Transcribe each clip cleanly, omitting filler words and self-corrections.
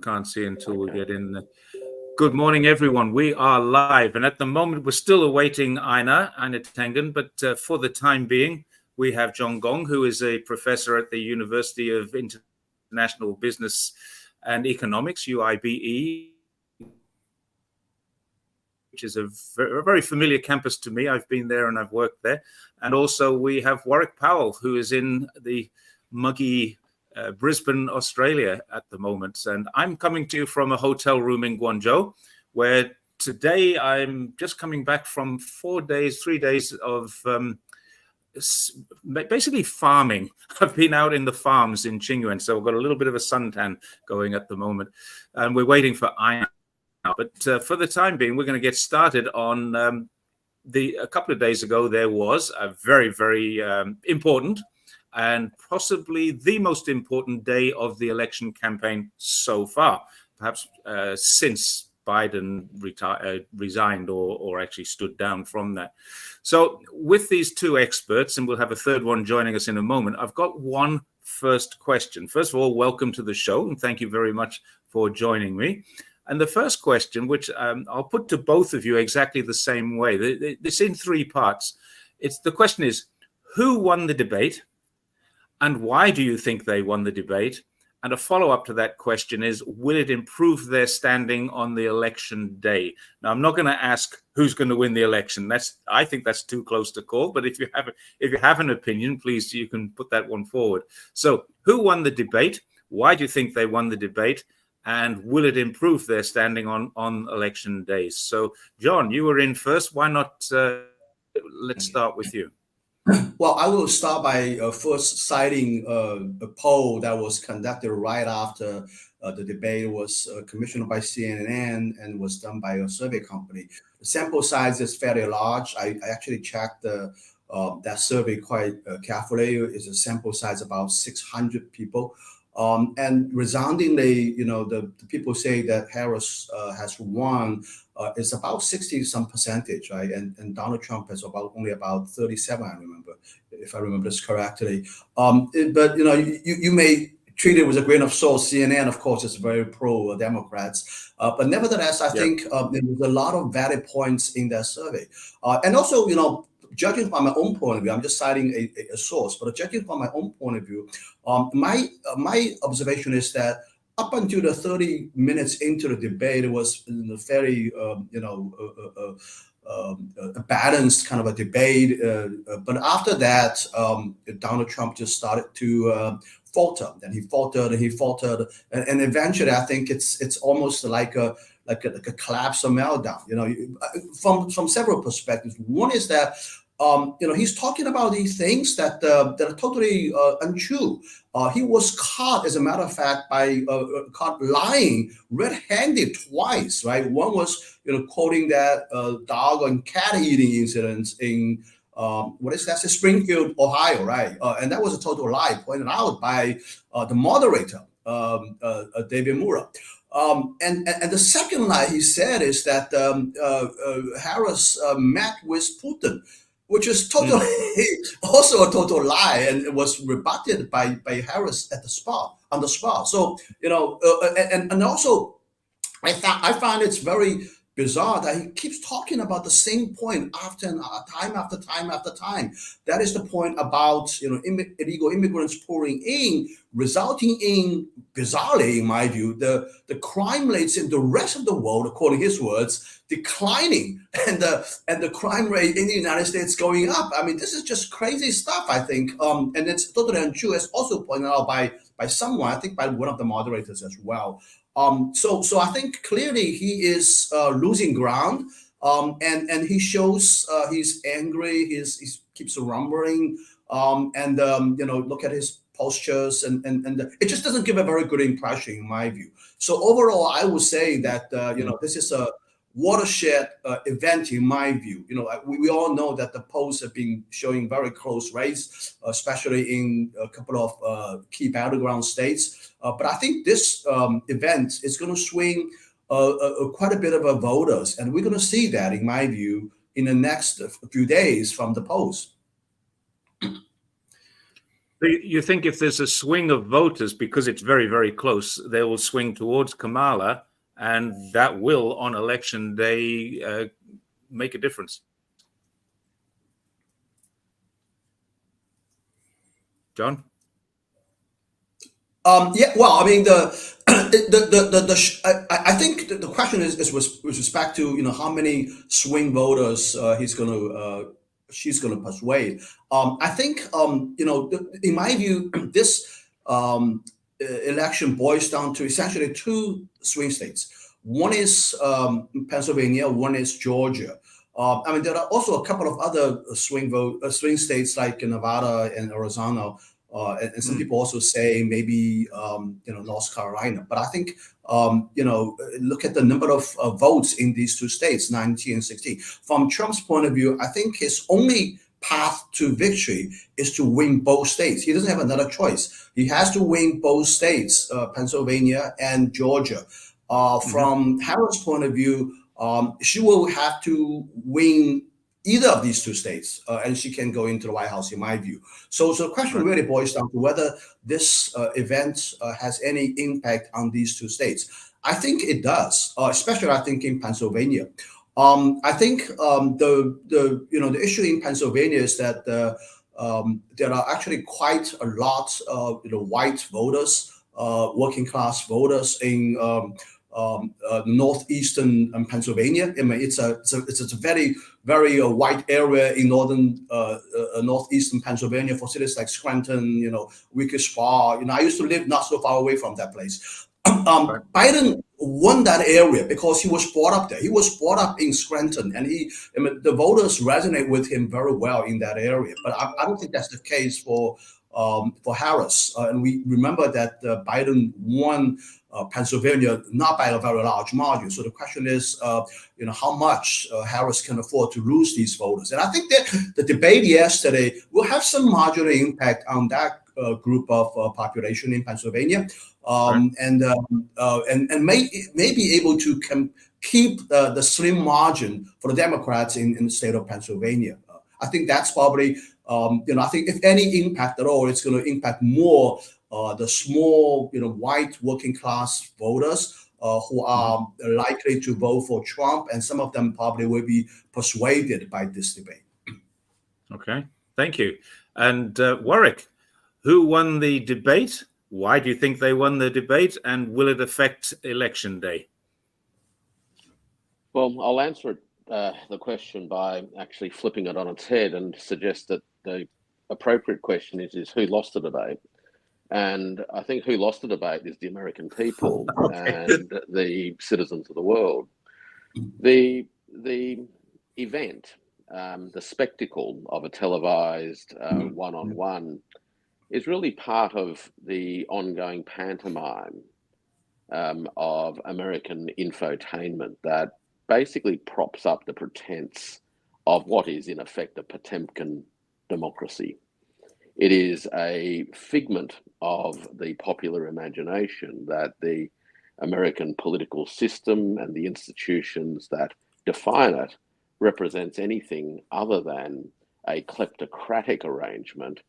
Can't see until we get in. Good morning, everyone. We are live, and at the moment, we're still awaiting Aina Tengen, but for the time being, we have John Gong, who is a professor at the University of International Business and Economics, UIBE, which is a very familiar campus to me. I've been there and I've worked there. And also we have Warwick Powell, who is in the muggy Brisbane, Australia at the moment. And I'm coming to you from a hotel room in Guangzhou, where today I'm just coming back from 3 days of basically farming. I've been out in the farms in Qingyuan, so we've got a little bit of a suntan going at the moment. And we're waiting for Aina. But for the time being, we're going to get started on a couple of days ago, there was a very, very important and possibly the most important day of the election campaign so far, perhaps since Biden resigned or actually stood down from that. So with these two experts, and we'll have a third one joining us in a moment, I've got one first question. First of all, welcome to the show, and thank you very much for joining me. And the first question, which I'll put to both of you exactly the same way, this in three parts. The question is, who won the debate? And why do you think they won the debate? And a follow-up to that question is, will it improve their standing on the election day? Now, I'm not going to ask who's going to win the election. I think that's too close to call. But if you have an opinion, please, you can put that one forward. So who won the debate? Why do you think they won the debate? And will it improve their standing on election days? So, John, you were in first. Why not? Let's start with you. Well, I will start by first citing a poll that was conducted right after the debate was commissioned by CNN and was done by a survey company. The sample size is fairly large. I actually checked that survey quite carefully. It's a sample size about 600 people. And resoundingly, the people say that Harris has won. It's about 60-some percentage, right? And Donald Trump has only about 37, I remember, if I remember this correctly. But you may treat it with a grain of salt. CNN, of course, is very pro-Democrats. But nevertheless, I think there was a lot of valid points in that survey. And also, judging from my own point of view, I'm just citing a source, but judging from my own point of view, my observation is that up until the 30 minutes into the debate, it was very, a balanced kind of a debate. But after that, Donald Trump just started to falter. And he faltered and he faltered. And eventually, I think it's almost like a collapse or meltdown, from several perspectives. One is that, he's talking about these things that are totally untrue. He was caught, as a matter of fact, caught lying red-handed twice, right? One was, quoting that dog and cat eating incident in Springfield, Ohio, right? And that was a total lie pointed out by the moderator, David Mura. And the second lie he said is that Harris met with Putin, which is totally also a total lie, and it was rebutted by Harris on the spot. So and also I find it's very bizarre that he keeps talking about the same point time after time. That is the point about illegal immigrants pouring in, resulting in, bizarrely in my view, the crime rates in the rest of the world, according to his words, declining, and the crime rate in the United States going up. I mean, this is just crazy stuff, I think, and it's totally untrue, as also pointed out by someone, I think by one of the moderators as well. So I think clearly he is losing ground, and he shows he's angry. He keeps rumbling, and look at his postures, and it just doesn't give a very good impression in my view. So overall, I would say that this is a watershed event in my view. We all know that the polls have been showing very close race, especially in a couple of key battleground states. But I think this event is going to swing quite a bit of voters, and we're going to see that, in my view, in the next few days from the polls. You think if there's a swing of voters, because it's very, very close, they will swing towards Kamala, and that will, on election day, make a difference. John? Yeah, well, I mean, I think the question is with respect to how many swing voters she's gonna persuade. I think in my view, this election boils down to essentially two swing states. One is Pennsylvania, one is Georgia. I mean, there are also a couple of other swing states like Nevada and Arizona, and some people also say maybe North Carolina. But I think look at the number of votes in these two states, 19 and 16. From Trump's point of view, I think his only path to victory is to win both states. He doesn't have another choice. He has to win both states, Pennsylvania and Georgia. From Harris' point of view, she will have to win either of these two states, and she can go into the White House, in my view. So the question really boils down to whether this event has any impact on these two states. I think it does, especially I think in Pennsylvania. I think the issue in Pennsylvania is that there are actually quite a lot of white voters, working class voters in northeastern Pennsylvania. I mean, it's a very white area in northeastern Pennsylvania for cities like Scranton, Wicker Spa. I used to live not so far away from that place. Biden won that area because he was brought up there. He was brought up in Scranton, and the voters resonate with him very well in that area. But I don't think that's the case for Harris. And we remember that Biden won Pennsylvania not by a very large margin. So the question is, how much Harris can afford to lose these voters. And I think that the debate yesterday will have some marginal impact on that group of population in Pennsylvania, and may be able to keep the slim margin for the Democrats in the state of Pennsylvania. I think that's probably, I think if any impact at all, it's going to impact more the small, white working class voters who are likely to vote for Trump, and some of them probably will be persuaded by this debate. Okay, thank you. And Warwick, who won the debate? Why do you think they won the debate? And will it affect election day? Well, I'll answer the question by actually flipping it on its head and suggest that the appropriate question is who lost the debate? And I think who lost the debate is the American people and the citizens of the world. The event, the spectacle of a televised one-on-one is really part of the ongoing pantomime of American infotainment that basically props up the pretense of what is in effect a Potemkin democracy. It is a figment of the popular imagination that the American political system and the institutions that define it represents anything other than a kleptocratic arrangement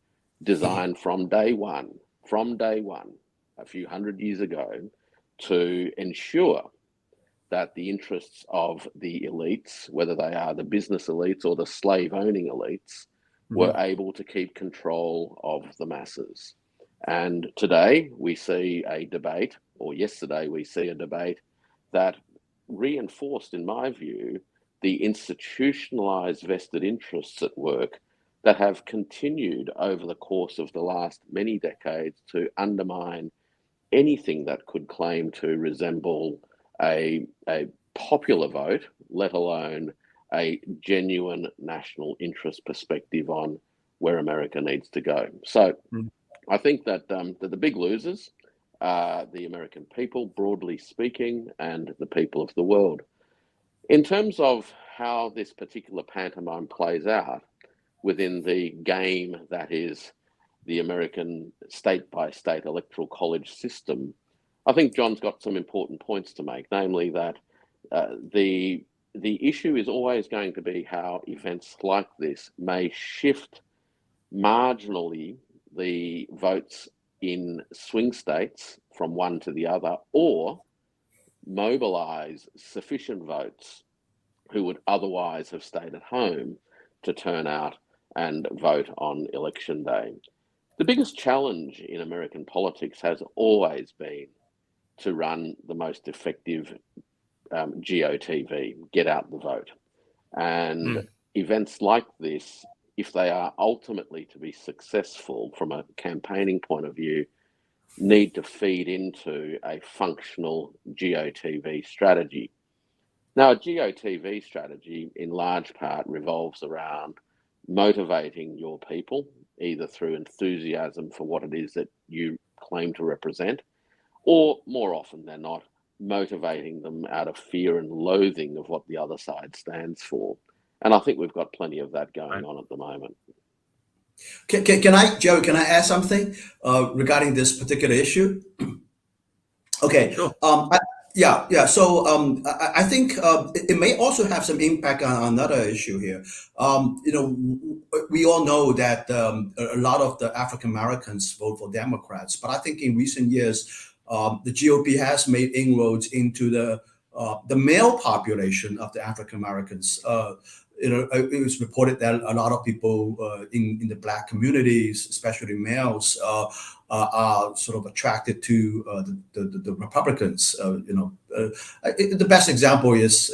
designed from day one, a few hundred years ago, to ensure that the interests of the elites, whether they are the business elites or the slave-owning elites, were able to keep control of the masses. And today we see a debate, or yesterday we see a debate that reinforced, in my view, the institutionalized vested interests at work that have continued over the course of the last many decades to undermine anything that could claim to resemble a popular vote, let alone a genuine national interest perspective on where America needs to go. So I think that the big losers are the American people, broadly speaking, and the people of the world. In terms of how this particular pantomime plays out within the game that is the American state-by-state electoral college system, I think John's got some important points to make, namely that the issue is always going to be how events like this may shift marginally the votes in swing states from one to the other, or mobilise sufficient votes who would otherwise have stayed at home to turn out and vote on election day. The biggest challenge in American politics has always been to run the most effective GOTV, get out the vote. And events like this, if they are ultimately to be successful from a campaigning point of view, need to feed into a functional GOTV strategy. Now, a GOTV strategy in large part revolves around motivating your people, either through enthusiasm for what it is that you claim to represent, or more often than not, motivating them out of fear and loathing of what the other side stands for. And I think we've got plenty of that going on at the moment. Can I, Joe, can I add something regarding this particular issue? Okay. Sure. Yeah. So I think it may also have some impact on another issue here. We all know that a lot of the African Americans vote for Democrats, but I think in recent years, the GOP has made inroads into the male population of the African Americans. It was reported that a lot of people in the Black communities, especially males, are sort of attracted to the Republicans. The best example is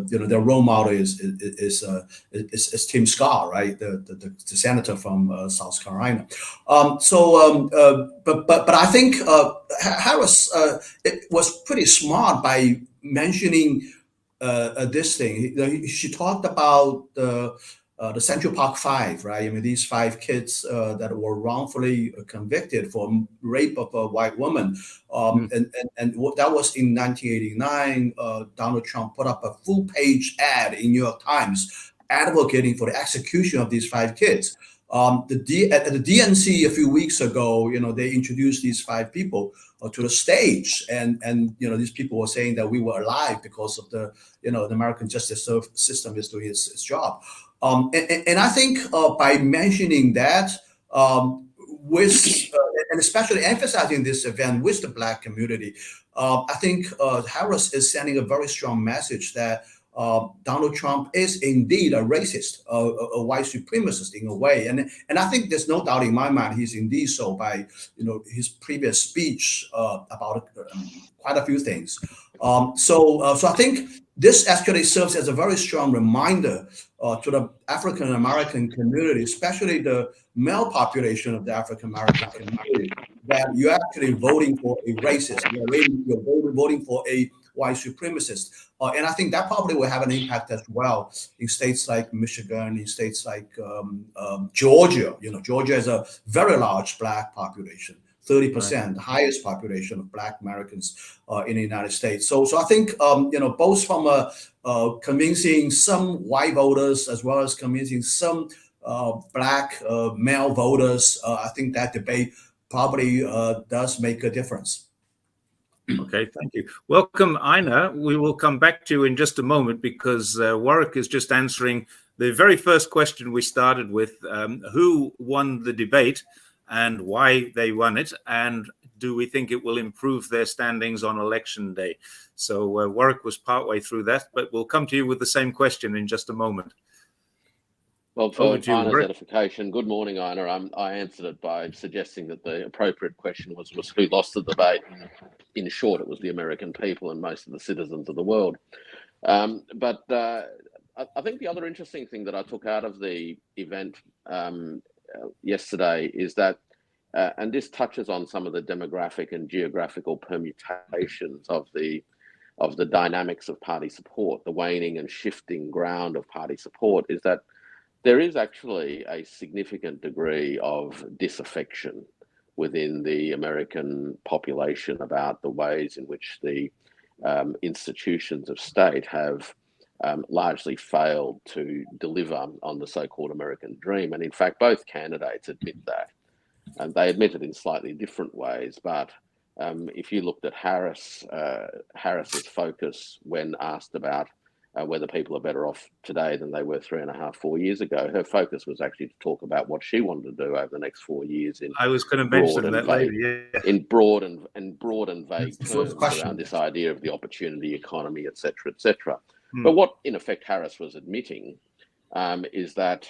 their role model is Tim Scott, right? The senator from South Carolina. But I think Harris it was pretty smart by mentioning this thing. She talked about the Central Park Five, right? I mean, these 5 kids that were wrongfully convicted for rape of a white woman, and that was in 1989. Donald Trump put up a full-page ad in New York Times advocating for the execution of these 5 kids. At the DNC a few weeks ago, they introduced these 5 people to the stage, and these people were saying that we were alive because of the American justice system is doing its job. And I think by mentioning that, and especially emphasizing this event with the Black community, I think Harris is sending a very strong message that Donald Trump is indeed a racist, a white supremacist in a way, and I think there's no doubt in my mind he's indeed so by his previous speech about quite a few things. So I think this actually serves as a very strong reminder to the African American community, especially the male population of the African American community, that you're actually voting for a racist, you're voting for a white supremacist. And I think that probably will have an impact as well in states like Michigan, in states like Georgia. Georgia has a very large Black population, 30%, the highest population of Black Americans in the United States. So I think, both from convincing some white voters as well as convincing some Black male voters, I think that debate probably does make a difference. Okay, thank you. Welcome, Ina. We will come back to you in just a moment because Warwick is just answering the very first question we started with, who won the debate and why they won it, and do we think it will improve their standings on election day? So Warwick was partway through that, but we'll come to you with the same question in just a moment. Well, for Ina's edification, good morning, Ina. I answered it by suggesting that the appropriate question was who lost the debate. In short, it was the American people and most of the citizens of the world. But I think the other interesting thing that I took out of the event yesterday is that, and this touches on some of the demographic and geographical permutations of the dynamics of party support, the waning and shifting ground of party support, is that there is actually a significant degree of disaffection within the American population about the ways in which the institutions of state have largely failed to deliver on the so-called American dream. And in fact, both candidates admit that. And they admit it in slightly different ways. But if you looked at Harris's focus when asked about whether people are better off today than they were 3.5, 4 years ago. Her focus was actually to talk about what she wanted to do over the next 4 years in I was going to broad mention and that vague, later. Yeah. in broad and vague That's the first terms question. around this idea of the opportunity economy, etc., etc. Hmm. But what in effect Harris was admitting is that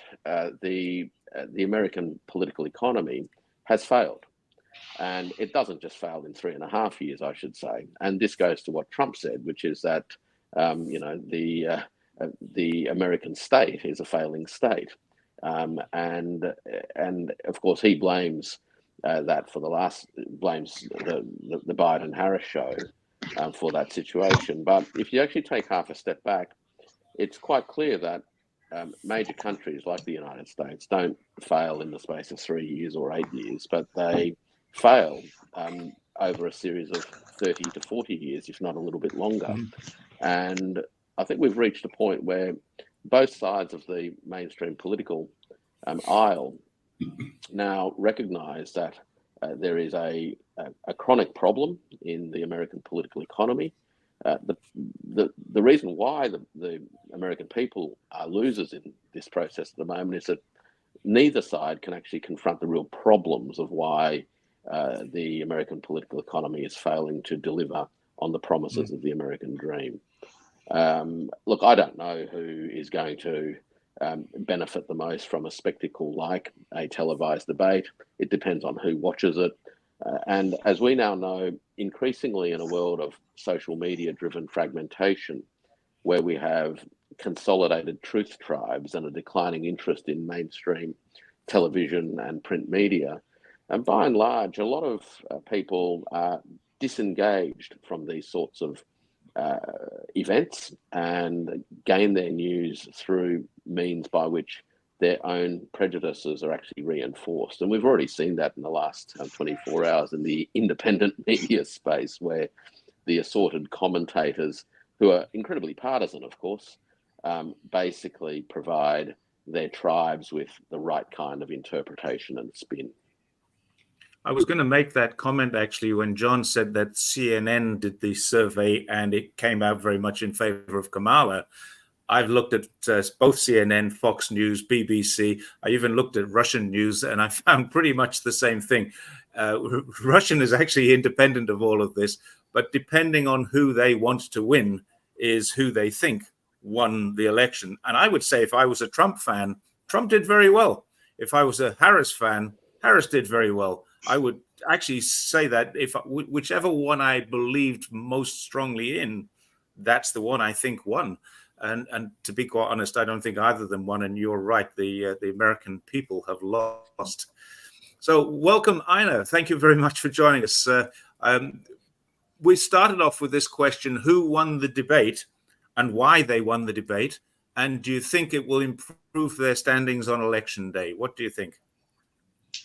the American political economy has failed. And it doesn't just fail in 3.5 years, I should say. And this goes to what Trump said, which is that the American state is a failing state, and of course he blames that for blames the Biden-Harris show for that situation. But if you actually take half a step back, it's quite clear that major countries like the United States don't fail in the space of 3 years or 8 years, but they fail over a series of 30 to 40 years, if not a little bit longer. Mm-hmm. And I think we've reached a point where both sides of the mainstream political aisle now recognise that there is a chronic problem in the American political economy. The reason why the American people are losers in this process at the moment is that neither side can actually confront the real problems of why the American political economy is failing to deliver on the promises of the American dream. Look, I don't know who is going to benefit the most from a spectacle like a televised debate. It depends on who watches it. And as we now know, increasingly in a world of social media-driven fragmentation, where we have consolidated truth tribes and a declining interest in mainstream television and print media, and by and large, a lot of people are disengaged from these sorts of events and gain their news through means by which their own prejudices are actually reinforced. And we've already seen that in the last 24 hours in the independent media space, where the assorted commentators, who are incredibly partisan, of course, basically provide their tribes with the right kind of interpretation and spin. I was going to make that comment actually when John said that CNN did the survey and it came out very much in favor of Kamala. I've looked at both CNN, Fox News, BBC. I even looked at Russian news and I found pretty much the same thing. Russian is actually independent of all of this, but depending on who they want to win is who they think won the election. And I would say if I was a Trump fan, Trump did very well. If I was a Harris fan, Harris did very well. I would actually say that if whichever one I believed most strongly in, that's the one I think won. And to be quite honest, I don't think either of them won. And you're right, the American people have lost. So welcome, Ina. Thank you very much for joining us. We started off with this question: who won the debate and why they won the debate? And do you think it will improve their standings on election day? What do you think?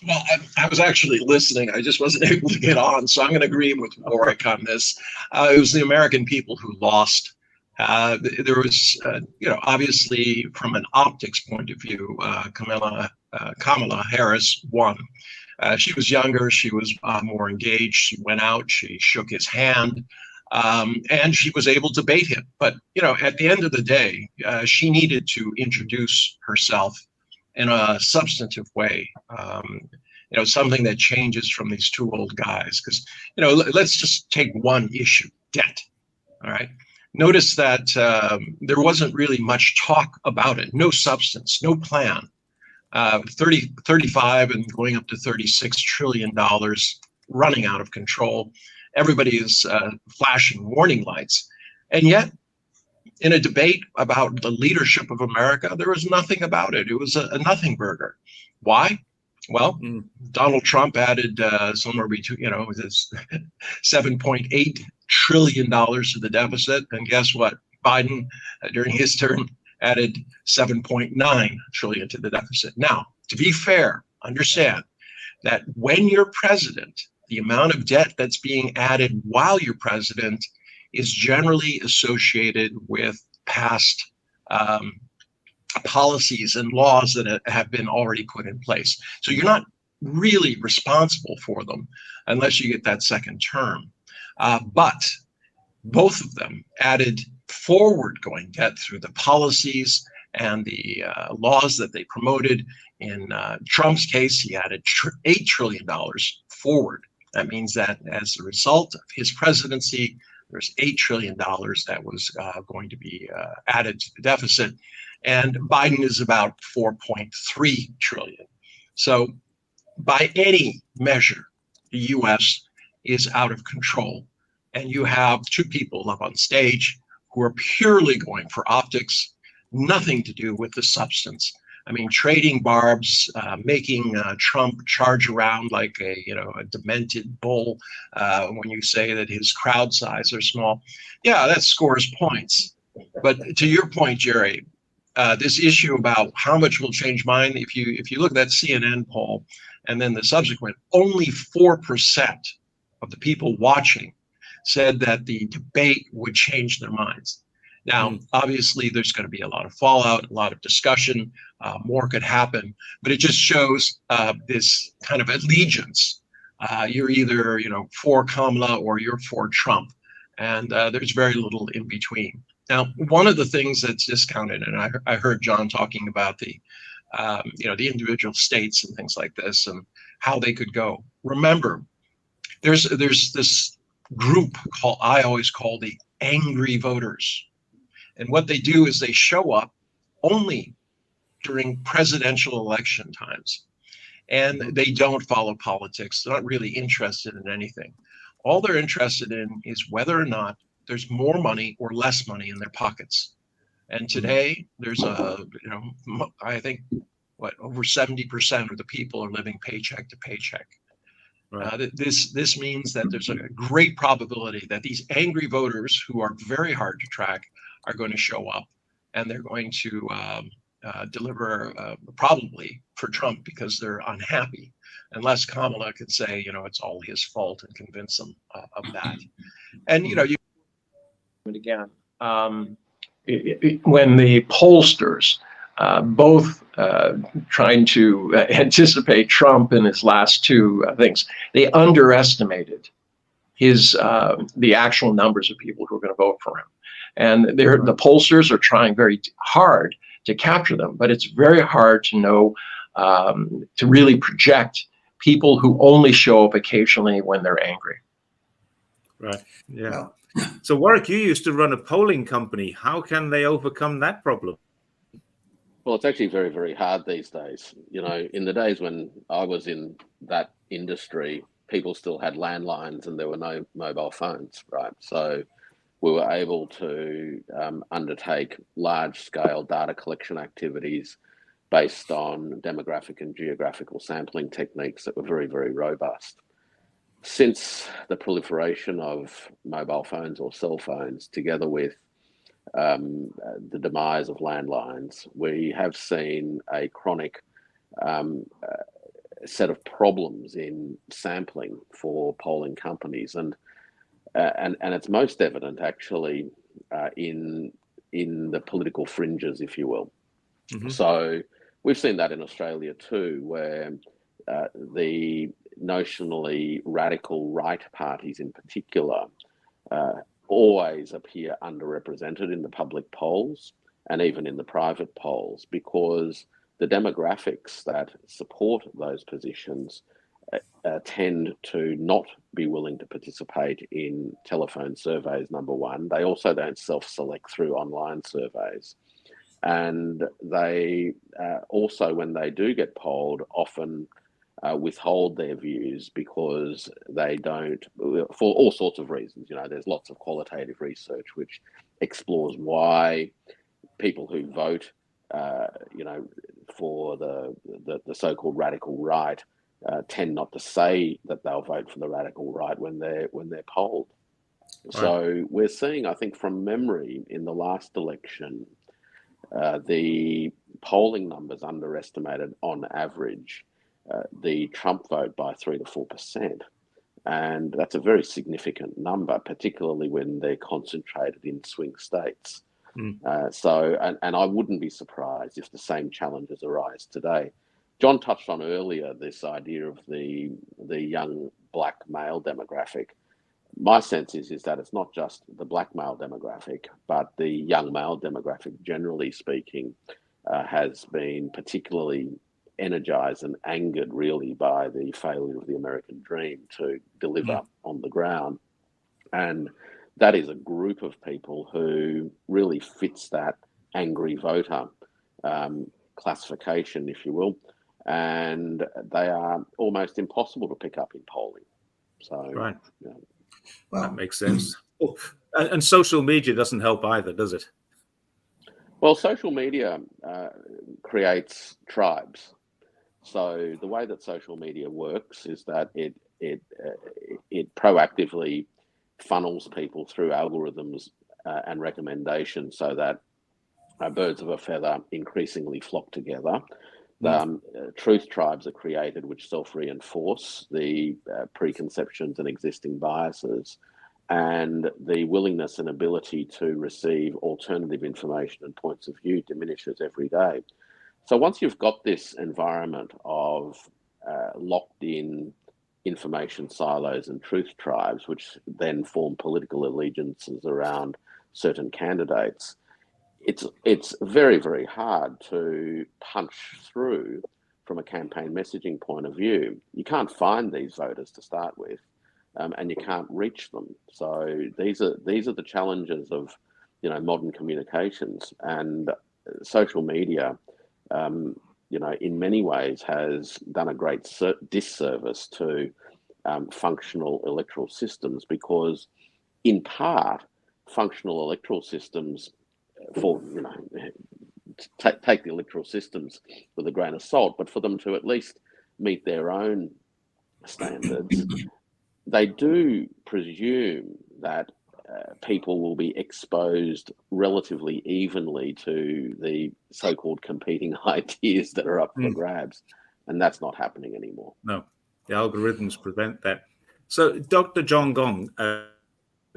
Well, I was actually listening. I just wasn't able to get on, so I'm going to agree with Warwick on this. It was the American people who lost. There was, obviously from an optics point of view, Kamala Harris won. She was younger. She was more engaged. She went out. She shook his hand. And she was able to bait him. But, at the end of the day, she needed to introduce herself in a substantive way, something that changes from these two old guys. Because, let's just take one issue, debt. All right. Notice that there wasn't really much talk about it, no substance, no plan. 35 and going up to $36 trillion, running out of control. Everybody is flashing warning lights. And yet, in a debate about the leadership of America, there was nothing about it. It was a nothing burger. Why? Well, Donald Trump added somewhere between, this $7.8 trillion to the deficit. And guess what? Biden, during his term, added $7.9 trillion to the deficit. Now, to be fair, understand that when you're president, the amount of debt that's being added while you're president is generally associated with past policies and laws that have been already put in place. So you're not really responsible for them unless you get that second term. But both of them added forward-going debt through the policies and the laws that they promoted. In Trump's case, he added $8 trillion forward. That means that as a result of his presidency, there's $8 trillion that was going to be added to the deficit. And Biden is about 4.3 trillion. So by any measure, the US is out of control. And you have two people up on stage who are purely going for optics, nothing to do with the substance. I mean, trading barbs, making Trump charge around like a demented bull when you say that his crowd size are small. Yeah, that scores points. But to your point, Jerry, this issue about how much will change mind, if you look at that CNN poll and then the subsequent, only 4% of the people watching said that the debate would change their minds. Now, obviously, there's going to be a lot of fallout, a lot of discussion, more could happen, but it just shows this kind of allegiance. You're either, for Kamala or you're for Trump, and there's very little in between. Now, one of the things that's discounted, and I heard John talking about the individual states and things like this and how they could go. Remember, there's this group I always call the angry voters. And what they do is they show up only during presidential election times. And they don't follow politics. They're not really interested in anything. All they're interested in is whether or not there's more money or less money in their pockets. And today there's I think over 70% of the people are living paycheck to paycheck. Right. This means that there's a great probability that these angry voters, who are very hard to track, are going to show up, and they're going to deliver probably for Trump because they're unhappy, unless Kamala can say, it's all his fault and convince them of that. And again, when the pollsters, both trying to anticipate Trump in his last two things, they underestimated the actual numbers of people who are going to vote for him. And the pollsters are trying very hard to capture them, but it's very hard to know, to really project people who only show up occasionally when they're angry. Right. Yeah. So Warwick, you used to run a polling company. How can they overcome that problem? Well, it's actually very, very hard these days. In the days when I was in that industry, people still had landlines and there were no mobile phones, right? So we were able to undertake large-scale data collection activities based on demographic and geographical sampling techniques that were very, very robust. Since the proliferation of mobile phones or cell phones, together with the demise of landlines, we have seen a chronic set of problems in sampling for polling companies, and it's most evident actually in the political fringes, if you will. Mm-hmm. So we've seen that in Australia too, where the notionally radical right parties in particular always appear underrepresented in the public polls and even in the private polls, because the demographics that support those positions tend to not be willing to participate in telephone surveys, number one. They also don't self-select through online surveys. And they also, when they do get polled, often withhold their views because they don't, for all sorts of reasons. There's lots of qualitative research which explores why people who vote, for the so-called radical right tend not to say that they'll vote for the radical right when they're polled. Right. So we're seeing, I think, from memory, in the last election, the polling numbers underestimated on average the Trump vote by 3 to 4%. And that's a very significant number, particularly when they're concentrated in swing states. And I wouldn't be surprised if the same challenges arise today. John touched on earlier this idea of the young black male demographic. my sense is that it's not just the black male demographic, but the young male demographic, generally speaking, has been particularly energized and angered really by the failure of the American dream to deliver on the ground. And that is a group of people who really fits that angry voter classification, if you will, and they are almost impossible to pick up in polling. So, right. Yeah. Well, that makes sense. Oh, and social media doesn't help either, does it? Well, social media creates tribes. So the way that social media works is that it proactively funnels people through algorithms and recommendations so that birds of a feather increasingly flock together. Truth tribes are created which self-reinforce the preconceptions and existing biases, and the willingness and ability to receive alternative information and points of view diminishes every day. So once you've got this environment of locked in information silos and truth tribes, which then form political allegiances around certain candidates, it's very, very hard to punch through from a campaign messaging point of view. You can't find these voters to start with, and you can't reach them. So these are the challenges of modern communications, and social media in many ways has done a great disservice to functional electoral systems, because in part functional electoral systems, for take the electoral systems with a grain of salt, but for them to at least meet their own standards, they do presume that people will be exposed relatively evenly to the so-called competing ideas that are up for grabs, and that's not happening anymore. No, the algorithms prevent that. So, Dr. John Gong,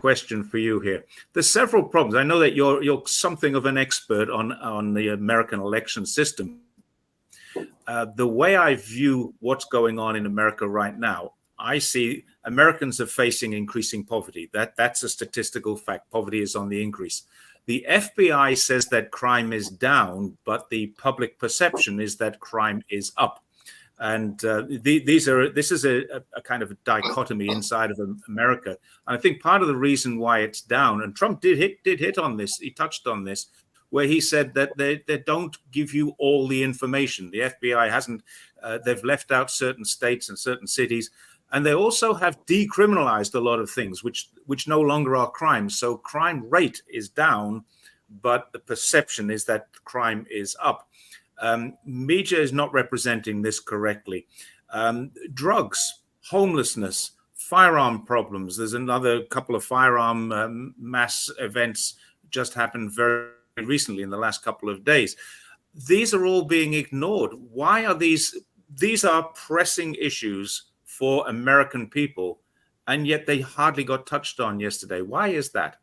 question for you here. There's several problems. I know that you're something of an expert on the American election system. The way I view what's going on in America right now, I see Americans are facing increasing poverty. That's a statistical fact. Poverty is on the increase. The FBI says that crime is down, but the public perception is that crime is up. And this is a kind of a dichotomy inside of America. And I think part of the reason why it's down, and Trump did hit on this, he touched on this, where he said that they don't give you all the information. The FBI hasn't, they've left out certain states and certain cities. And they also have decriminalized a lot of things which no longer are crimes. So crime rate is down, but the perception is that crime is up. Media is not representing this correctly. Drugs, homelessness, firearm problems. There's another couple of firearm mass events just happened very recently in the last couple of days. These are all being ignored. Why are these are pressing issues for American people, and yet they hardly got touched on yesterday? Why is that?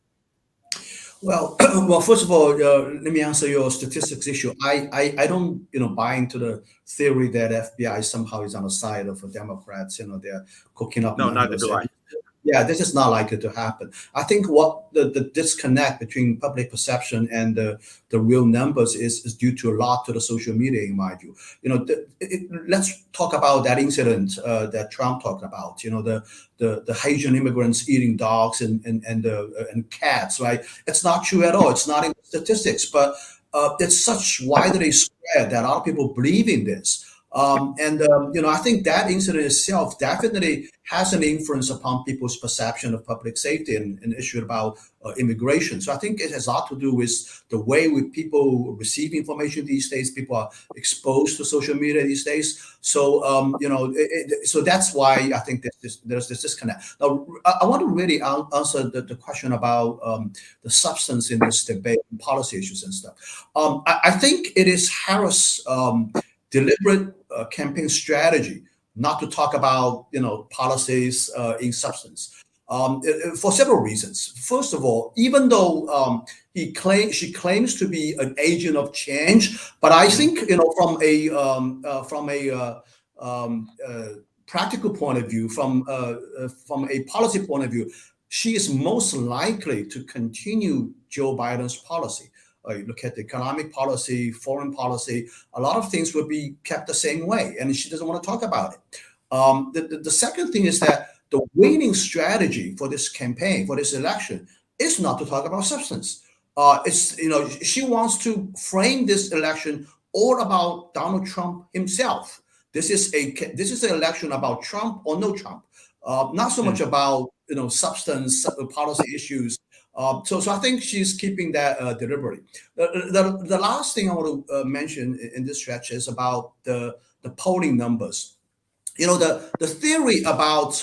Well, first of all, let me answer your statistics issue. I don't, buy into the theory that FBI somehow is on the side of Democrats. They're cooking up No, neither numbers. do I. Yeah, this is not likely to happen. I think what the disconnect between public perception and the real numbers is due to a lot to the social media, in my view. Let's talk about that incident that Trump talked about. The Haitian immigrants eating dogs and cats. Right? It's not true at all. It's not in statistics, but it's such widely spread that a lot of people believe in this. I think that incident itself definitely has an influence upon people's perception of public safety and issue about immigration. So I think it has a lot to do with the way people receive information these days. People are exposed to social media these days. So, so that's why I think there's this disconnect. Now, I want to really answer the question about the substance in this debate and policy issues and stuff. I think it is Harris' deliberate campaign strategy not to talk about policies in substance for several reasons. First of all, even though she claims to be an agent of change, but I think from a practical point of view, from a policy point of view, she is most likely to continue Joe Biden's policy. You look at the economic policy, foreign policy, a lot of things will be kept the same way, and she doesn't want to talk about it. The second thing is that the winning strategy for this campaign, for this election, is not to talk about substance. It's, she wants to frame this election all about Donald Trump himself. This is an election about Trump or no Trump, not so much about substance policy issues. So I think she's keeping that deliberately. The last thing I want to mention in this stretch is about the polling numbers. The theory about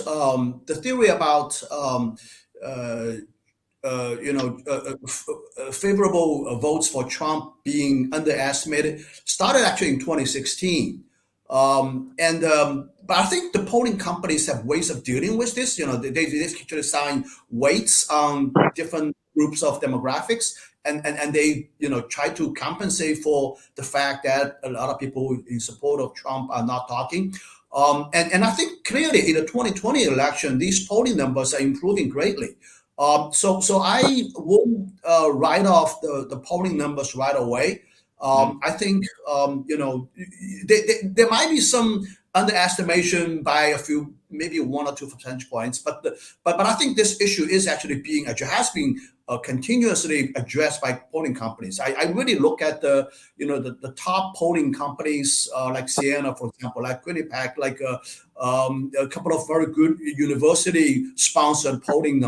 favorable votes for Trump being underestimated started actually in 2016. But I think the polling companies have ways of dealing with this. They actually assign weights on different groups of demographics, and they try to compensate for the fact that a lot of people in support of Trump are not talking. And I think clearly in the 2020 election, these polling numbers are improving greatly. So I won't write off the polling numbers right away. I think there might be some underestimation by a few, maybe 1 or 2 percentage points, but I think this issue is actually has been continuously addressed by polling companies. I really look at the top polling companies like Siena, for example, like Quinnipiac, like a couple of very good university-sponsored polling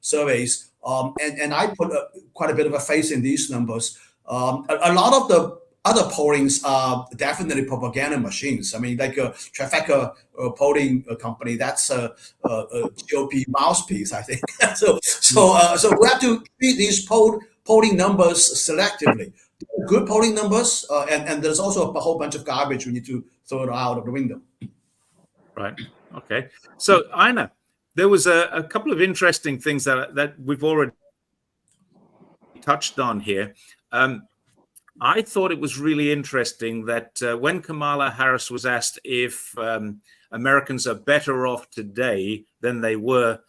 surveys, and I put quite a bit of a faith in these numbers. A lot of the other pollings are definitely propaganda machines. I mean, like a Trifecta polling company, that's a GOP mouthpiece, I think. So we have to treat these polling numbers selectively. Good polling numbers, and there's also a whole bunch of garbage we need to throw it out of the window. Right. Okay. So, Ina, there was a couple of interesting things that we've already touched on here. I thought it was really interesting that when Kamala Harris was asked if Americans are better off today than they were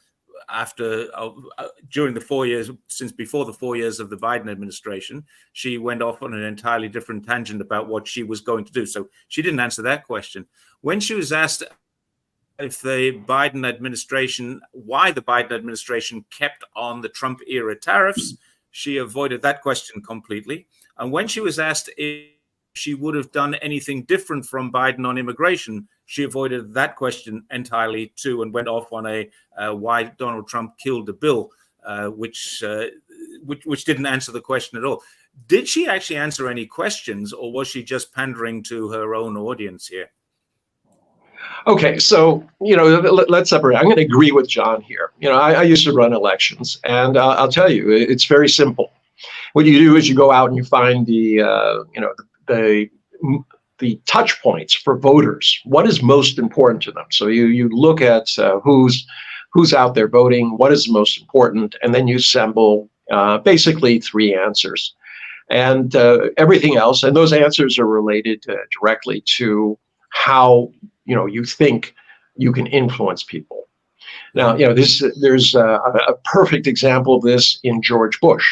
during the 4 years, since before the 4 years of the Biden administration, she went off on an entirely different tangent about what she was going to do. So she didn't answer that question. When she was asked if why the Biden administration kept on the Trump era tariffs, she avoided that question completely. And when she was asked if she would have done anything different from Biden on immigration, she avoided that question entirely too, and went off on a why Donald Trump killed the bill, which didn't answer the question at all. Did she actually answer any questions, or was she just pandering to her own audience here? Okay, so, let's separate. I'm going to agree with John here. I used to run elections, and I'll tell you, it's very simple. What you do is you go out and you find the touch points for voters. What is most important to them? So you look at who's out there voting, what is most important, and then you assemble basically 3 answers. And everything else, and those answers are related directly to how you think you can influence people. Now, there's a perfect example of this in George Bush,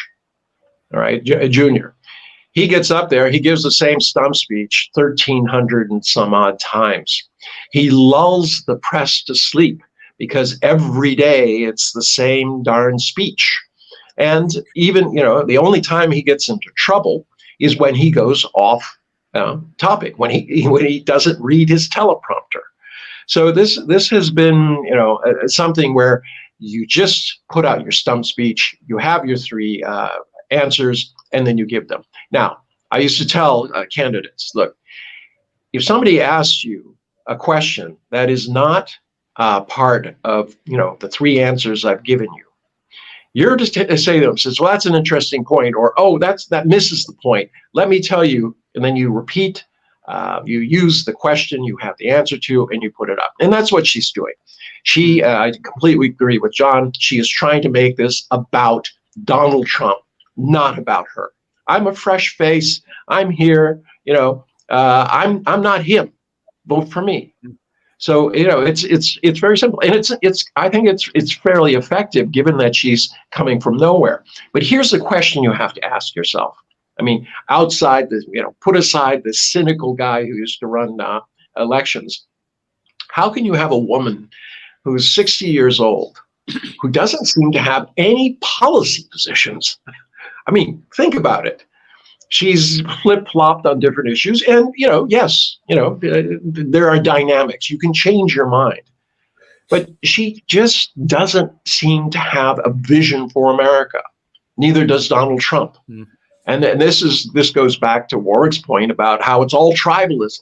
all right, Jr. He gets up there, he gives the same stump speech 1,300 and some odd times. He lulls the press to sleep because every day it's the same darn speech. And even, the only time he gets into trouble is when he goes off topic, when he doesn't read his teleprompter. So this has been, something where you just put out your stump speech, you have your 3 answers, and then you give them. Now, I used to tell candidates, look, if somebody asks you a question that is not part of, the 3 answers I've given you, you're just to say to them, says, well, that's an interesting point, or, oh, that misses the point. Let me tell you, and then you repeat, you use the question you have the answer to, and you put it up. And that's what she's doing. I completely agree with John. She is trying to make this about Donald Trump, not about her. I'm a fresh face. I'm here. I'm not him. Vote for me. So, it's very simple, and I think it's fairly effective given that she's coming from nowhere. But here's the question you have to ask yourself. I mean, outside the, put aside the cynical guy who used to run elections. How can you have a woman who's 60 years old, who doesn't seem to have any policy positions? I mean, think about it. She's flip-flopped on different issues, and yes, there are dynamics. You can change your mind, but she just doesn't seem to have a vision for America. Neither does Donald Trump. Mm. And this goes back to Warwick's point about how it's all tribalism.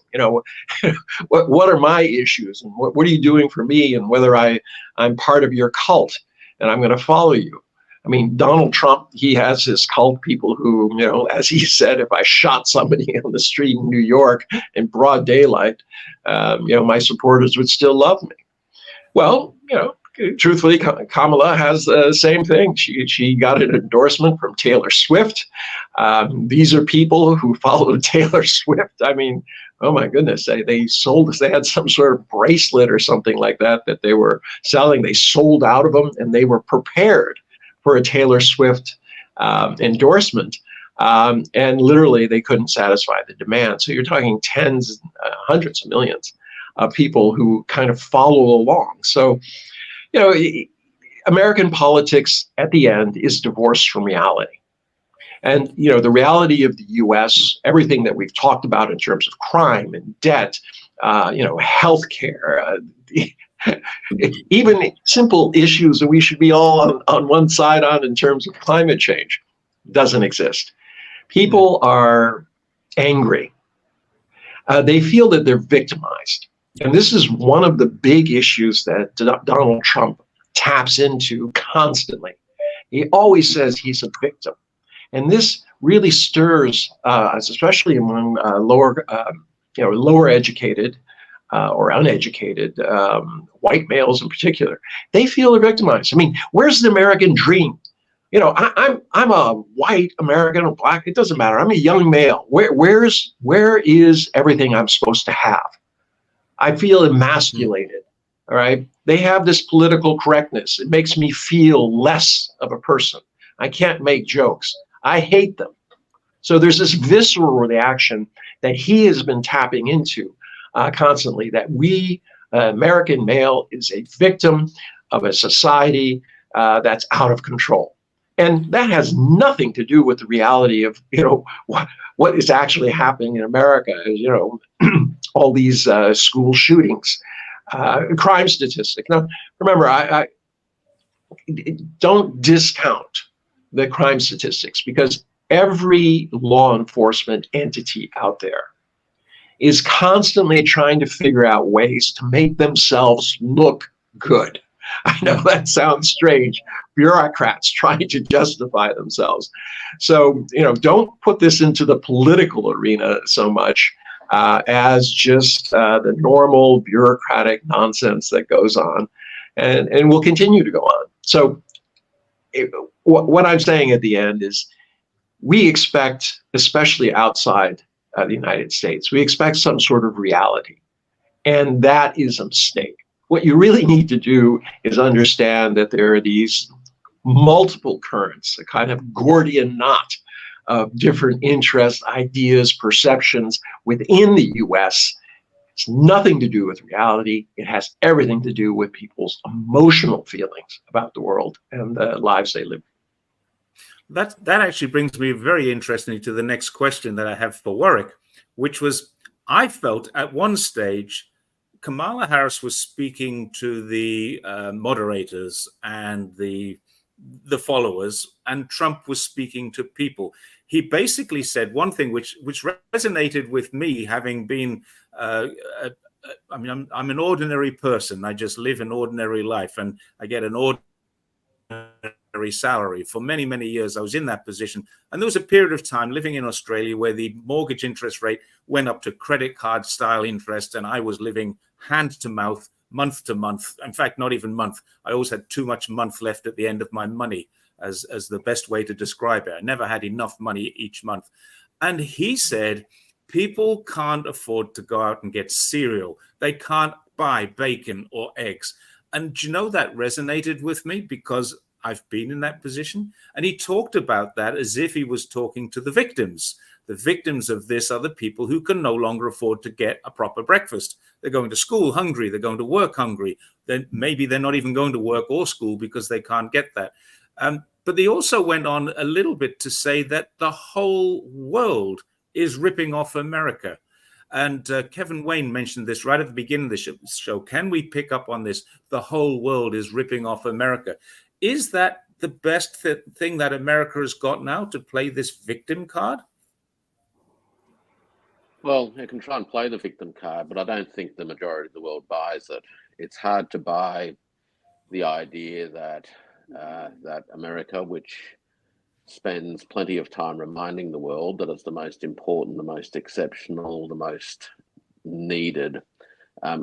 What are my issues, and what are you doing for me, and whether I'm part of your cult and I'm going to follow you. I mean, Donald Trump, he has his cult people who, as he said, if I shot somebody on the street in New York in broad daylight, my supporters would still love me. Well, truthfully, Kamala has the same thing. She got an endorsement from Taylor Swift. These are people who follow Taylor Swift. I mean, oh my goodness, they had some sort of bracelet or something like that they were selling. They sold out of them, and they were prepared for a Taylor Swift endorsement. And literally they couldn't satisfy the demand. So you're talking tens, hundreds of millions of people who kind of follow along. So, American politics at the end is divorced from reality. And, the reality of the US, everything that we've talked about in terms of crime and debt, healthcare, even simple issues that we should be all on one side on in terms of climate change, doesn't exist. People are angry. They feel that they're victimized. And this is one of the big issues that Donald Trump taps into constantly. He always says he's a victim. And this really stirs, especially among lower educated or uneducated white males in particular. They feel they're victimized. I mean, where's the American dream? I'm a white American or black. It doesn't matter. I'm a young male. Where is everything I'm supposed to have? I feel emasculated. All right. They have this political correctness. It makes me feel less of a person. I can't make jokes. I hate them. So there's this visceral reaction that he has been tapping into constantly, that we, American male, is a victim of a society that's out of control. And that has nothing to do with the reality of, what is actually happening in America. All these school shootings, crime statistics. Now, remember, I don't discount the crime statistics, because every law enforcement entity out there is constantly trying to figure out ways to make themselves look good. I know that sounds strange. Bureaucrats trying to justify themselves. So, don't put this into the political arena so much as just the normal bureaucratic nonsense that goes on and will continue to go on. So what I'm saying at the end is, we expect, especially outside the United States, we expect some sort of reality. And that is a mistake. What you really need to do is understand that there are these multiple currents, a kind of Gordian knot of different interests, ideas, perceptions within the US. It's nothing to do with reality. It has everything to do with people's emotional feelings about the world and the lives they live. That actually brings me very interestingly to the next question that I have for Warwick, which was, I felt at one stage Kamala Harris was speaking to the moderators and the followers, and Trump was speaking to people. He basically said one thing which resonated with me, having been, I'm an ordinary person. I just live an ordinary life, and I get an ordinary salary. For many, many years, I was in that position. And there was a period of time living in Australia where the mortgage interest rate went up to credit card style interest, and I was living hand to mouth, month to month. In fact, not even month. I always had too much month left at the end of my money, as the best way to describe it. I never had enough money each month. And he said, people can't afford to go out and get cereal. They can't buy bacon or eggs. And do you know, that resonated with me because I've been in that position. And he talked about that as if he was talking to the victims. The victims of this are the people who can no longer afford to get a proper breakfast. They're going to school hungry. They're going to work hungry. Then maybe they're not even going to work or school because they can't get that. But he also went on a little bit to say that the whole world is ripping off America. And Kevin Wayne mentioned this right at the beginning of the show. Can we pick up on this? The whole world is ripping off America. Is that the best thing that America has got now, to play this victim card? Well, you can try and play the victim card, but I don't think the majority of the world buys it. It's hard to buy the idea that that America, which spends plenty of time reminding the world that it's the most important, the most exceptional, the most needed,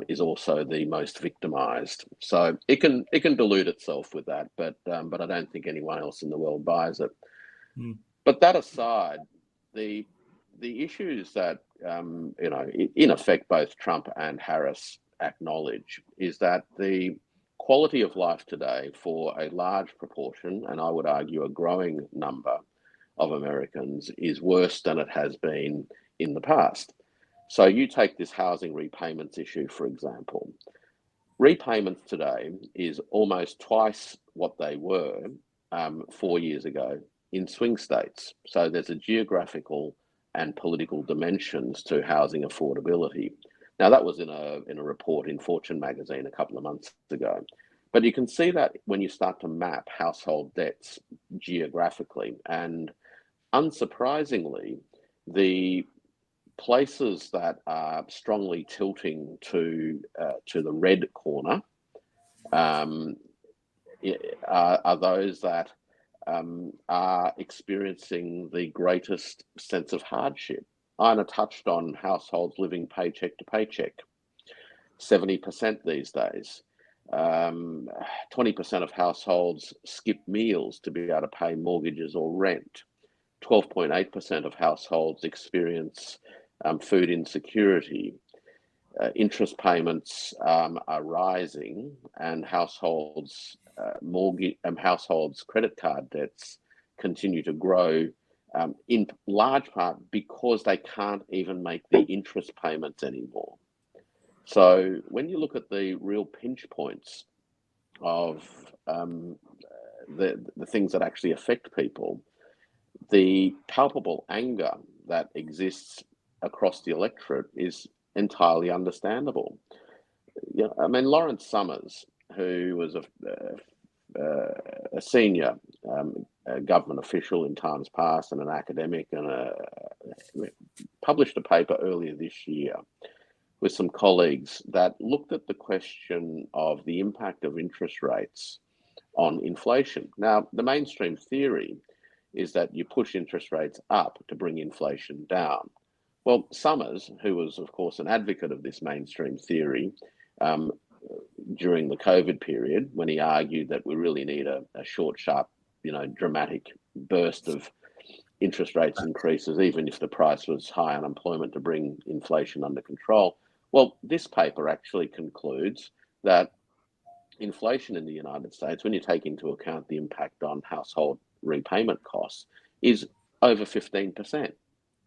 is also the most victimized. So it can delude itself with that, but I don't think anyone else in the world buys it. But that aside, the issues that in effect both Trump and Harris acknowledge is that the quality of life today for a large proportion, and I would argue a growing number of Americans, is worse than it has been in the past. So you take this housing repayments issue, for example. Repayments today is almost twice what they were 4 years ago in swing states. So there's a geographical and political dimensions to housing affordability. Now, that was in a report in Fortune magazine a couple of months ago. But you can see that when you start to map household debts geographically. And unsurprisingly, the places that are strongly tilting to the red corner are those that are experiencing the greatest sense of hardship. Ina touched on households living paycheck to paycheck, 70% these days. 20% of households skip meals to be able to pay mortgages or rent. 12.8% of households experience food insecurity. Interest payments are rising, and households' credit card debts continue to grow, in large part because they can't even make the interest payments anymore. So when you look at the real pinch points of the things that actually affect people, the palpable anger that exists across the electorate is entirely understandable. I mean, Lawrence Summers, who was a senior government official in times past and an academic, and published a paper earlier this year with some colleagues that looked at the question of the impact of interest rates on inflation. Now, the mainstream theory is that you push interest rates up to bring inflation down. Well, Summers, who was, of course, an advocate of this mainstream theory during the COVID period, when he argued that we really need a short, sharp, dramatic burst of interest rates increases, even if the price was high unemployment, to bring inflation under control. Well, this paper actually concludes that inflation in the United States, when you take into account the impact on household repayment costs, is over 15%.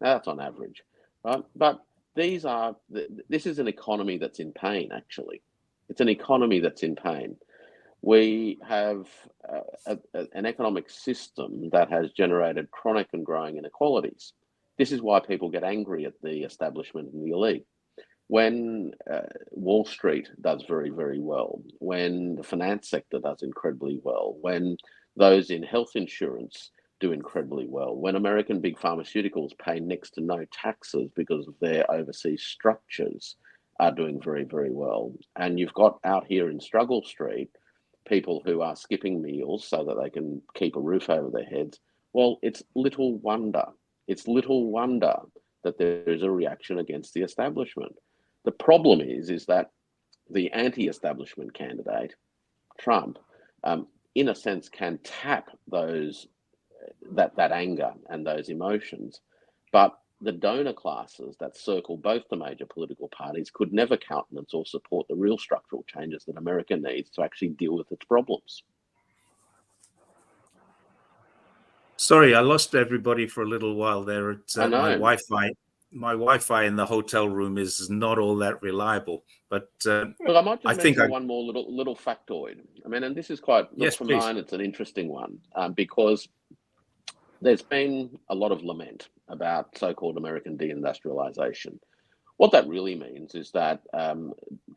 Now, that's on average, right? But this is an economy that's in pain, actually. It's an economy that's in pain. We have an economic system that has generated chronic and growing inequalities. This is why people get angry at the establishment and the elite. When Wall Street does very, very well, when the finance sector does incredibly well, when those in health insurance do incredibly well, when American big pharmaceuticals pay next to no taxes because of their overseas structures, are doing very, very well. And you've got out here in Struggle Street people who are skipping meals so that they can keep a roof over their heads. Well, it's little wonder that there is a reaction against the establishment. The problem is that the anti-establishment candidate, Trump, in a sense, can tap that anger and those emotions, but the donor classes that circle both the major political parties could never countenance or support the real structural changes that America needs to actually deal with its problems. Sorry, I lost everybody for a little while there. I know. My Wi-Fi in the hotel room is not all that reliable. But Look, I might just mention think one more little factoid. I mean, and this is quite, Yes, for please. mine, it's an interesting one, because there's been a lot of lament about so-called American deindustrialization. What that really means is that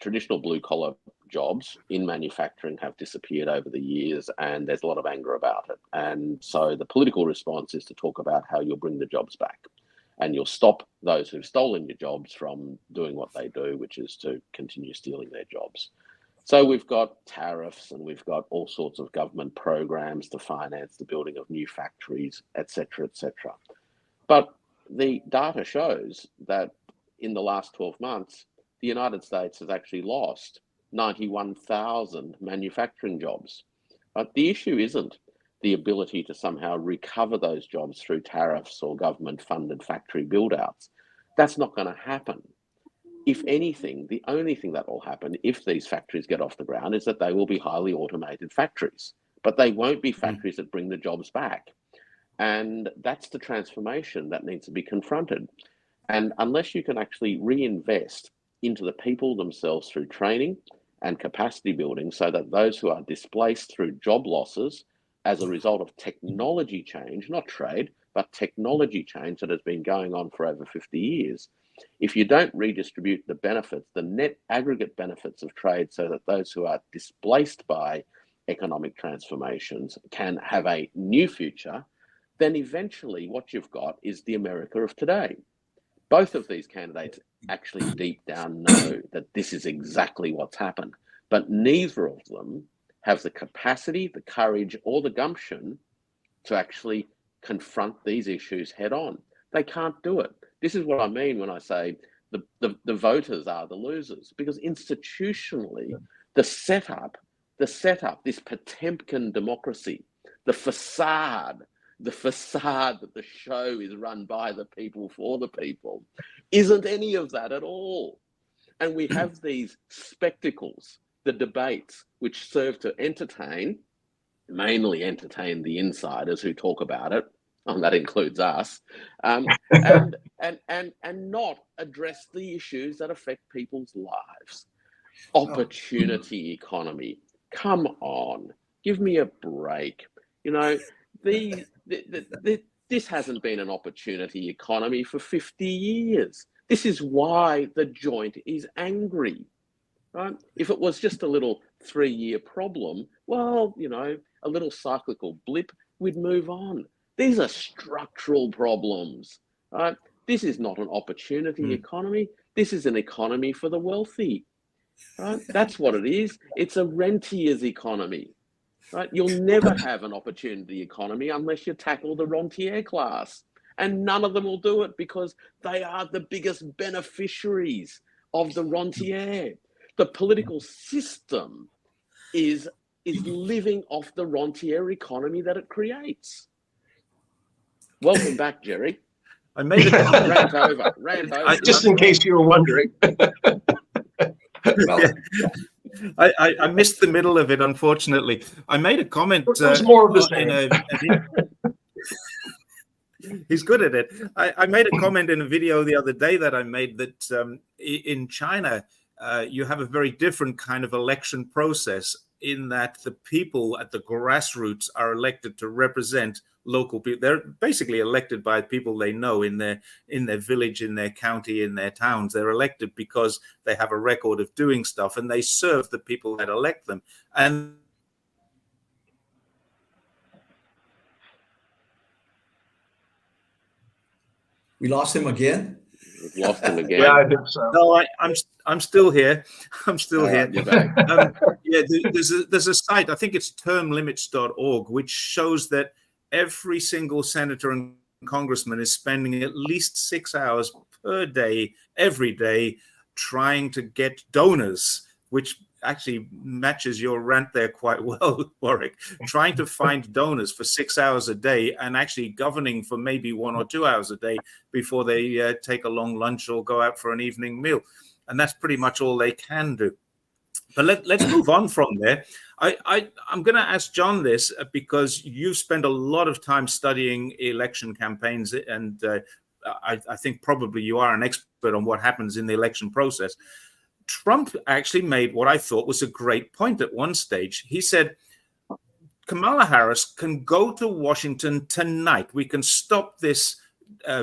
traditional blue-collar jobs in manufacturing have disappeared over the years, and there's a lot of anger about it. And so the political response is to talk about how you'll bring the jobs back, and you'll stop those who've stolen your jobs from doing what they do, which is to continue stealing their jobs. So we've got tariffs, and we've got all sorts of government programs to finance the building of new factories, et cetera, et cetera. But the data shows that in the last 12 months, the United States has actually lost 91,000 manufacturing jobs. But the issue isn't the ability to somehow recover those jobs through tariffs or government-funded factory build-outs. That's not going to happen. If anything, the only thing that will happen if these factories get off the ground is that they will be highly automated factories, but they won't be factories that bring the jobs back. And that's the transformation that needs to be confronted. And unless you can actually reinvest into the people themselves through training and capacity building, so that those who are displaced through job losses as a result of technology change, not trade, but technology change that has been going on for over 50 years, if you don't redistribute the benefits, the net aggregate benefits of trade, so that those who are displaced by economic transformations can have a new future, then eventually what you've got is the America of today. Both of these candidates actually deep down know that this is exactly what's happened, but neither of them have the capacity, the courage, or the gumption to actually confront these issues head on. They can't do it. This is what I mean when I say the voters are the losers, because institutionally, the setup, this Potemkin democracy, the facade that the show is run by the people for the people, isn't any of that at all. And we have these spectacles, the debates, which serve to mainly entertain the insiders who talk about it, and that includes us, and not address the issues that affect people's lives. Opportunity economy. Come on, give me a break. You know, this hasn't been an opportunity economy for 50 years. This is why the joint is angry. Right? If it was just a little 3-year problem, well, you know, a little cyclical blip, we'd move on. These are structural problems. Right? This is not an opportunity economy. This is an economy for the wealthy. Right? That's what it is. It's a rentier's economy. Right? You'll never have an opportunity economy unless you tackle the rentier class. And none of them will do it because they are the biggest beneficiaries of the rentier. The political system is living off the rentier economy that it creates. Welcome back, Jerry. I made it. Rant over. Just in case you were wondering. Well, I missed the middle of it, unfortunately. I made a comment. There's more of the same. He's good at it. I made a comment in a video the other day that I made that in China, you have a very different kind of election process, in that the people at the grassroots are elected to represent local people. They're basically elected by people they know in their village, in their county, in their towns. They're elected because they have a record of doing stuff, and they serve the people that elect them. And we lost him again. We've lost him again. Yeah, I think so. no, I'm still here. I'm still here. You're back. Yeah, there's a site, I think it's termlimits.org, which shows that every single senator and congressman is spending at least 6 hours per day, every day, trying to get donors, which actually matches your rant there quite well, Warwick. Trying to find donors for 6 hours a day and actually governing for maybe 1 or 2 hours a day before they take a long lunch or go out for an evening meal. And that's pretty much all they can do. But let's move on from there. I'm going to ask John this because you've spent a lot of time studying election campaigns, and I think probably you are an expert on what happens in the election process. Trump actually made what I thought was a great point at one stage. He said, Kamala Harris can go to Washington tonight. We can stop this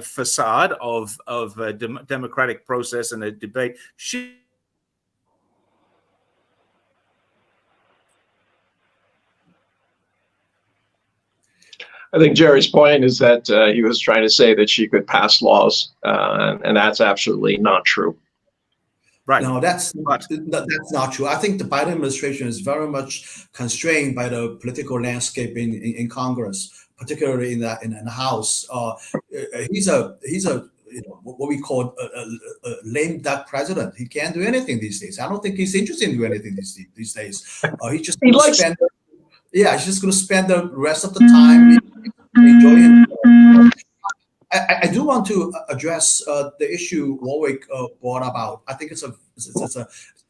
facade of a democratic process and a debate. I think Jerry's point is that he was trying to say that she could pass laws, and that's absolutely not true. Right. No, that's not true. I think the Biden administration is very much constrained by the political landscape in Congress, particularly in the House. He's a what we call a lame duck president. He can't do anything these days. I don't think he's interested in doing anything these days. He's just going to spend. Yeah, he's just going to spend the rest of the time enjoying. I do want to address the issue Warwick brought about. I think it's a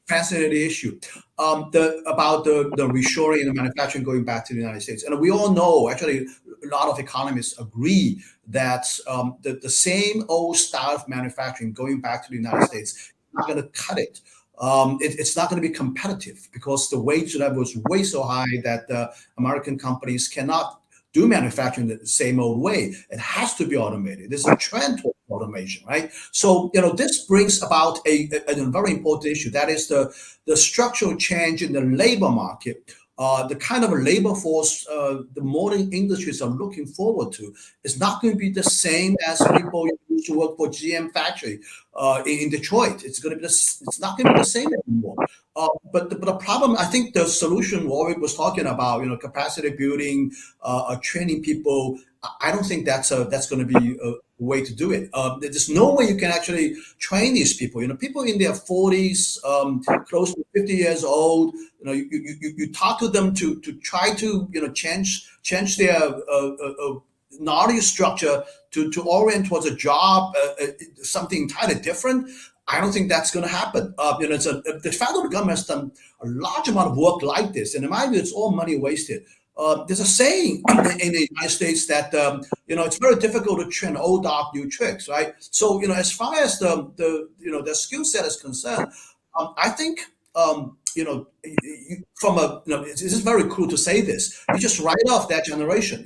fascinating issue about the reshoring and manufacturing going back to the United States. And we all know, actually, a lot of economists agree that the same old style of manufacturing going back to the United States is not going to cut it. It's not going to be competitive because the wage level is way so high that American companies cannot do manufacturing the same old way. It has to be automated. There's a trend toward automation, right? So, this brings about a very important issue. That is the structural change in the labor market. The kind of labor force the modern industries are looking forward to is not going to be the same as people used to work for GM factory in Detroit. It's not going to be the same anymore. But the problem, I think the solution Warwick was talking about, capacity building, training people, I don't think that's going to be a way to do it. There's no way you can actually train these people. People in their 40s, close to 50 years old. You talk to them to try to change their knowledge structure to orient towards a job, something entirely different. I don't think that's going to happen. The federal government has done a large amount of work like this, and in my view, it's all money wasted. There's a saying in the United States that it's very difficult to train old dog new tricks, right? So as far as the skill set is concerned, I think this is very cruel to say this. You just write off that generation.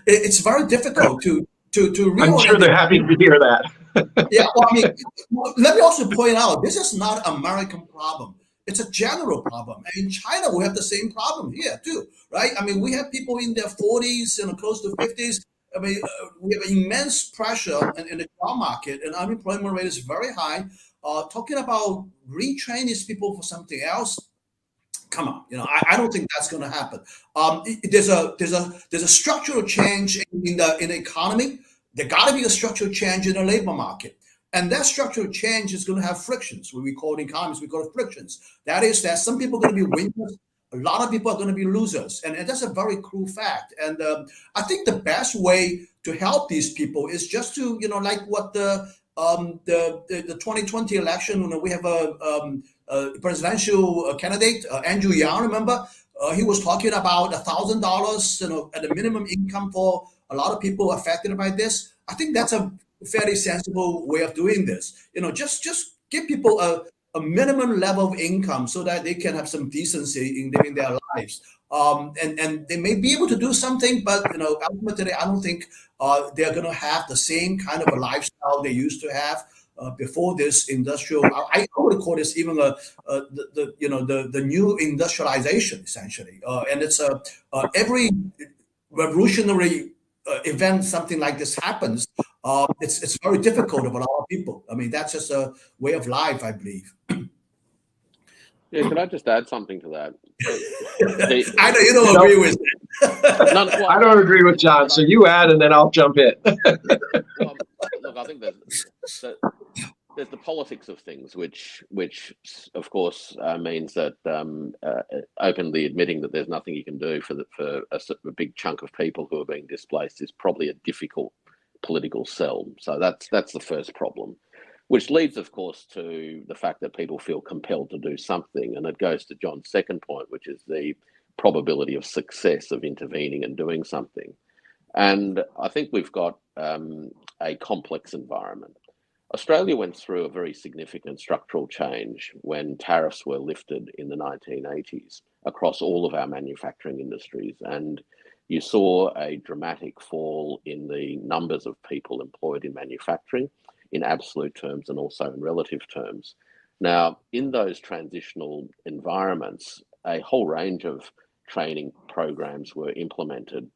It's very difficult to I'm sure they're happy to hear that. Yeah, well, let me also point out, this is not an American problem. It's a general problem. And in China, we have the same problem here too, right? We have people in their 40s and close to 50s. We have immense pressure in the job market, and unemployment rate is very high. Talking about retraining these people for something else, come on, I don't think that's going to happen. There's a structural change in the economy. There got to be a structural change in the labor market. And that structural change is going to have frictions. What we call in economics, we call it frictions. That is that some people are going to be winners, a lot of people are going to be losers. And that's a very cruel fact. And I think the best way to help these people is just to, like what the 2020 election, when we have a presidential candidate, Andrew Yang, remember? He was talking about $1,000, at a minimum income for a lot of people affected by this. I think that's a fairly sensible way of doing this. Just give people a minimum level of income so that they can have some decency in living their lives. And they may be able to do something, but ultimately, I don't think they're going to have the same kind of a lifestyle they used to have before this industrial. I would call this even the new industrialization, essentially. And it's every revolutionary event, something like this happens. It's very difficult for a lot of people. That's just a way of life, I believe. Yeah, could I just add something to that? I know you don't agree with it. I don't agree with John, so you add and then I'll jump in. Look, I think that there's the politics of things, which of course means that openly admitting that there's nothing you can do for a big chunk of people who are being displaced is probably a difficult political sell. So that's the first problem, which leads, of course, to the fact that people feel compelled to do something, and it goes to John's second point, which is the probability of success of intervening and doing something. And I think we've got a complex environment. Australia went through a very significant structural change when tariffs were lifted in the 1980s across all of our manufacturing industries. And you saw a dramatic fall in the numbers of people employed in manufacturing in absolute terms and also in relative terms. Now, in those transitional environments, a whole range of training programs were implemented,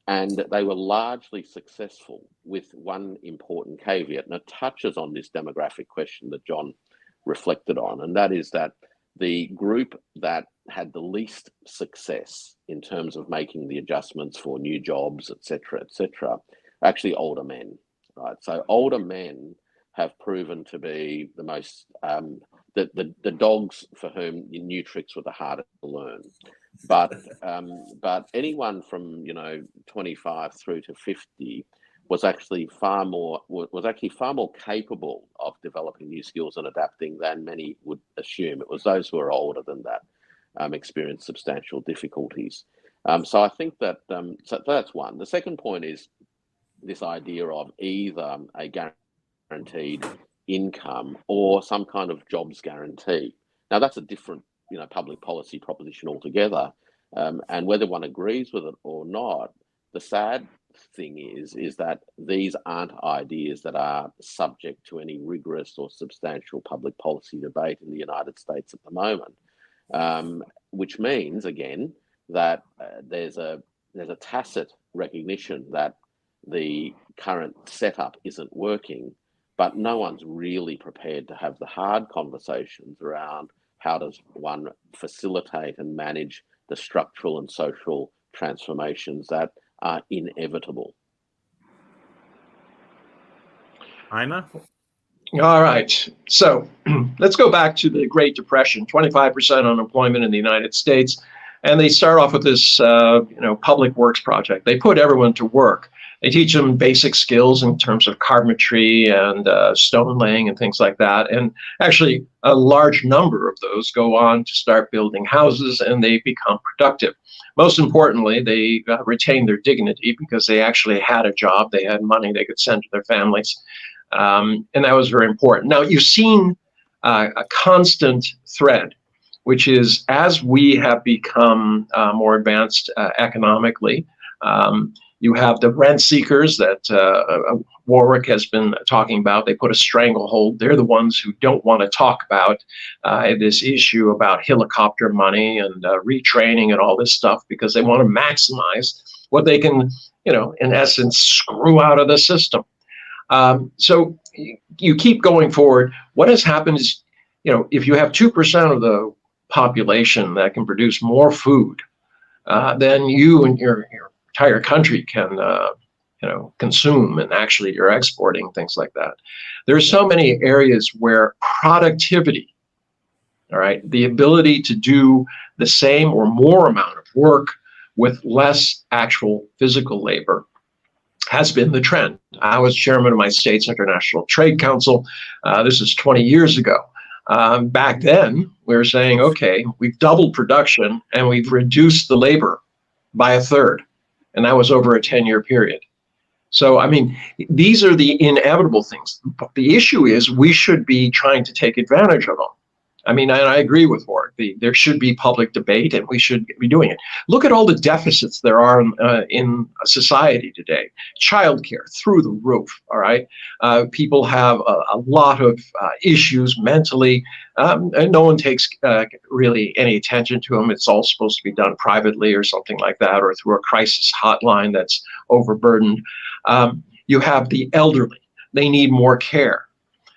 and they were largely successful, with one important caveat, and it touches on this demographic question that John reflected on, and that is that the group that had the least success in terms of making the adjustments for new jobs, et cetera, actually older men, right? So older men have proven to be the most, the dogs for whom new tricks were the hardest to learn. But anyone from 25 through to 50 was actually far more capable of developing new skills and adapting than many would assume. It was those who are older than that experienced substantial difficulties. So I think that so that's one. The second point is this idea of either a guaranteed income or some kind of jobs guarantee. Now that's a different public policy proposition altogether, and whether one agrees with it or not, the sad thing is that these aren't ideas that are subject to any rigorous or substantial public policy debate in the United States at the moment, which means again that there's a tacit recognition that the current setup isn't working, but no one's really prepared to have the hard conversations around how does one facilitate and manage the structural and social transformations that are inevitable. Heiner? All right. So let's go back to the Great Depression, 25% unemployment in the United States. And they start off with this, public works project. They put everyone to work. They teach them basic skills in terms of carpentry and stone laying and things like that. And actually, a large number of those go on to start building houses, and they become productive. Most importantly, they retain their dignity because they actually had a job. They had money they could send to their families. And that was very important. Now, you've seen a constant thread, which is as we have become more advanced economically, you have the rent seekers that Warwick has been talking about. They put a stranglehold. They're the ones who don't want to talk about this issue about helicopter money and retraining and all this stuff because they want to maximize what they can, in essence, screw out of the system. So you keep going forward. What has happened is, if you have 2% of the population that can produce more food than you and your entire country can consume, and actually you're exporting things like that. There are so many areas where productivity, all right, the ability to do the same or more amount of work with less actual physical labor has been the trend. I was chairman of my state's International Trade Council. This is 20 years ago. Back then, we were saying, okay, we've doubled production and we've reduced the labor by a third. And that was over a 10-year period. So, I mean, these are the inevitable things. The issue is we should be trying to take advantage of them. I mean, and I agree with Warwick. There should be public debate, and we should be doing it. Look at all the deficits there are in society today. Childcare through the roof. All right, people have a lot of issues mentally, and no one takes really any attention to them. It's all supposed to be done privately or something like that, or through a crisis hotline that's overburdened. You have the elderly; they need more care.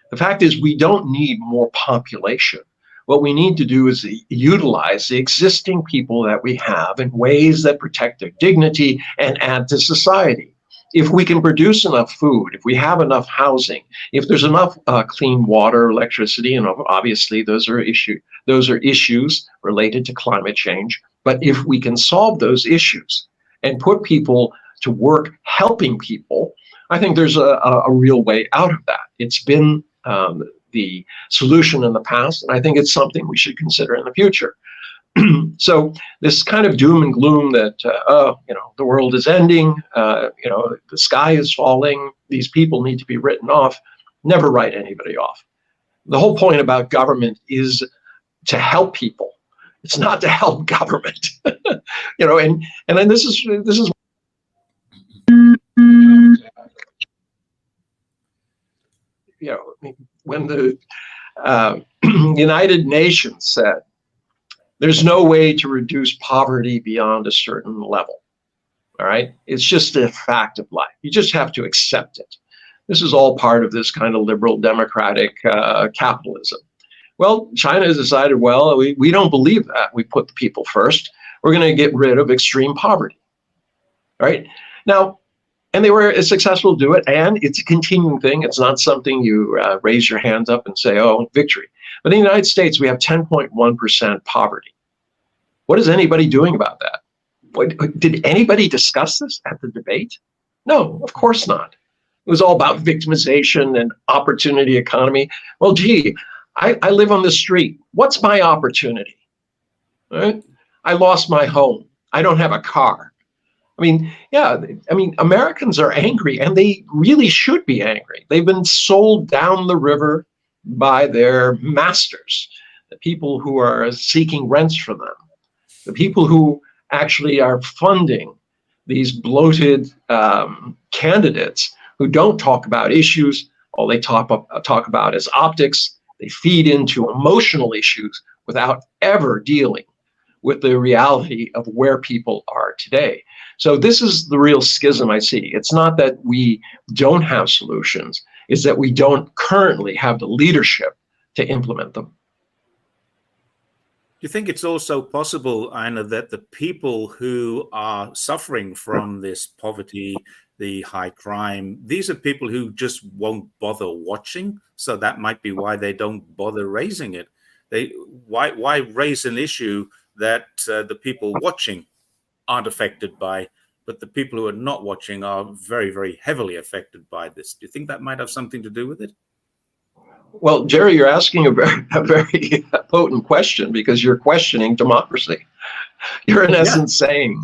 The fact is, we don't need more population. What we need to do is utilize the existing people that we have in ways that protect their dignity and add to society. if we can produce enough food, if we have enough housing, if there's enough clean water, electricity, and obviously those are issues related to climate change. But if we can solve those issues and put people to work helping people, I think there's a real way out of that. It's been the solution in the past, and I think it's something we should consider in the future. So this kind of doom and gloom that, the world is ending, the sky is falling, these people need to be written off, never write anybody off. The whole point about government is to help people. It's not to help government, and then this is when the United Nations said there's no way to reduce poverty beyond a certain level. All right, it's just a fact of life. You just have to accept it. This is all part of this kind of liberal democratic capitalism. Well, China has decided, well, we don't believe that. We put the people first. We're going to get rid of extreme poverty. Right now, and they were successful to do it, and it's a continuing thing. It's not something you raise your hands up and say, oh, victory. But in the United States, we have 10.1% poverty. What is anybody doing about that? Did anybody discuss this at the debate? No, of course not. It was all about victimization and opportunity economy. Well, gee, I live on the street. What's my opportunity? Right? I lost my home. I don't have a car. Americans are angry, and they really should be angry. They've been sold down the river by their masters, the people who are seeking rents for them, the people who actually are funding these bloated candidates who don't talk about issues. All they talk about is optics. They feed into emotional issues without ever dealing with the reality of where people are today. So this is the real schism I see. It's not that we don't have solutions, it's that we don't currently have the leadership to implement them. Do you think it's also possible, Aina, that the people who are suffering from this poverty, the high crime, these are people who just won't bother watching? So that might be why they don't bother raising it. Why raise an issue that the people watching aren't affected by, but the people who are not watching are very, very heavily affected by this? Do you think that might have something to do with it? Well, Jerry, you're asking a very potent question, because you're questioning democracy. You're in essence saying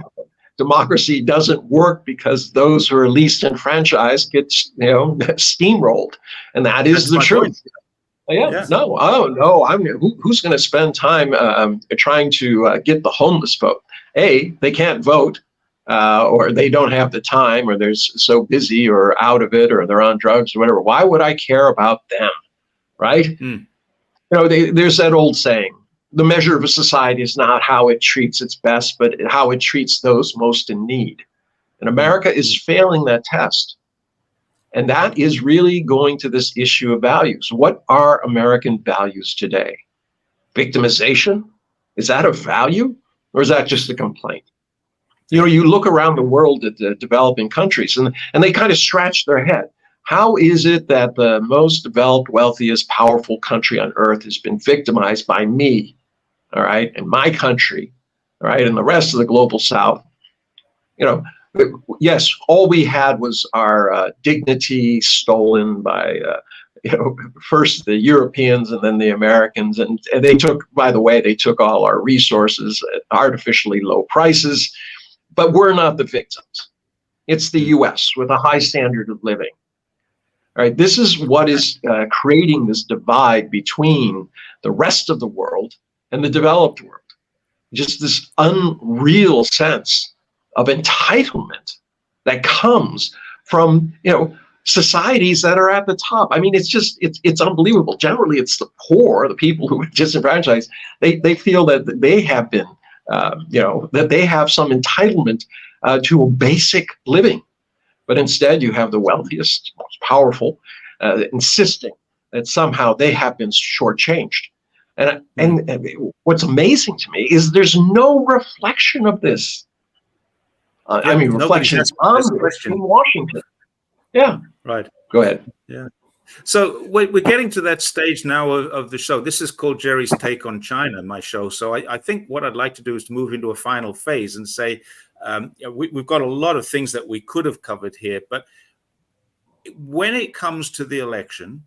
democracy doesn't work because those who are least enfranchised get steamrolled, and that's the truth. Who's going to spend time trying to get the homeless vote? They can't vote, or they don't have the time, or they're so busy or out of it, or they're on drugs or whatever. Why would I care about them? Right? There's that old saying, the measure of a society is not how it treats its best, but how it treats those most in need. And America is failing that test. And that is really going to this issue of values. What are American values today? Victimization? Is that a value, or is that just a complaint? You look around the world at the developing countries, and they kind of scratch their head. How is it that the most developed, wealthiest, powerful country on earth has been victimized by me, all right, and my country, all right, and the rest of the global South? Yes, all we had was our dignity stolen by, first the Europeans and then the Americans, and they took, by the way, they took all our resources at artificially low prices, but we're not the victims. It's the U.S. with a high standard of living. All right, this is what is creating this divide between the rest of the world and the developed world. Just this unreal sense of entitlement that comes from societies that are at the top. I mean, it's unbelievable. Generally, it's the poor, the people who are disenfranchised. They feel that they have been, that they have some entitlement to a basic living. But instead, you have the wealthiest, most powerful, insisting that somehow they have been shortchanged. And what's amazing to me is there's no reflection of this. Yeah, nobody's reflections asking on this this question. in Washington. Yeah. Right. Go ahead. Yeah. So we're getting to that stage now of the show. This is called Jerry's Take on China, my show. So I think what I'd like to do is to move into a final phase and say we've got a lot of things that we could have covered here. But when it comes to the election,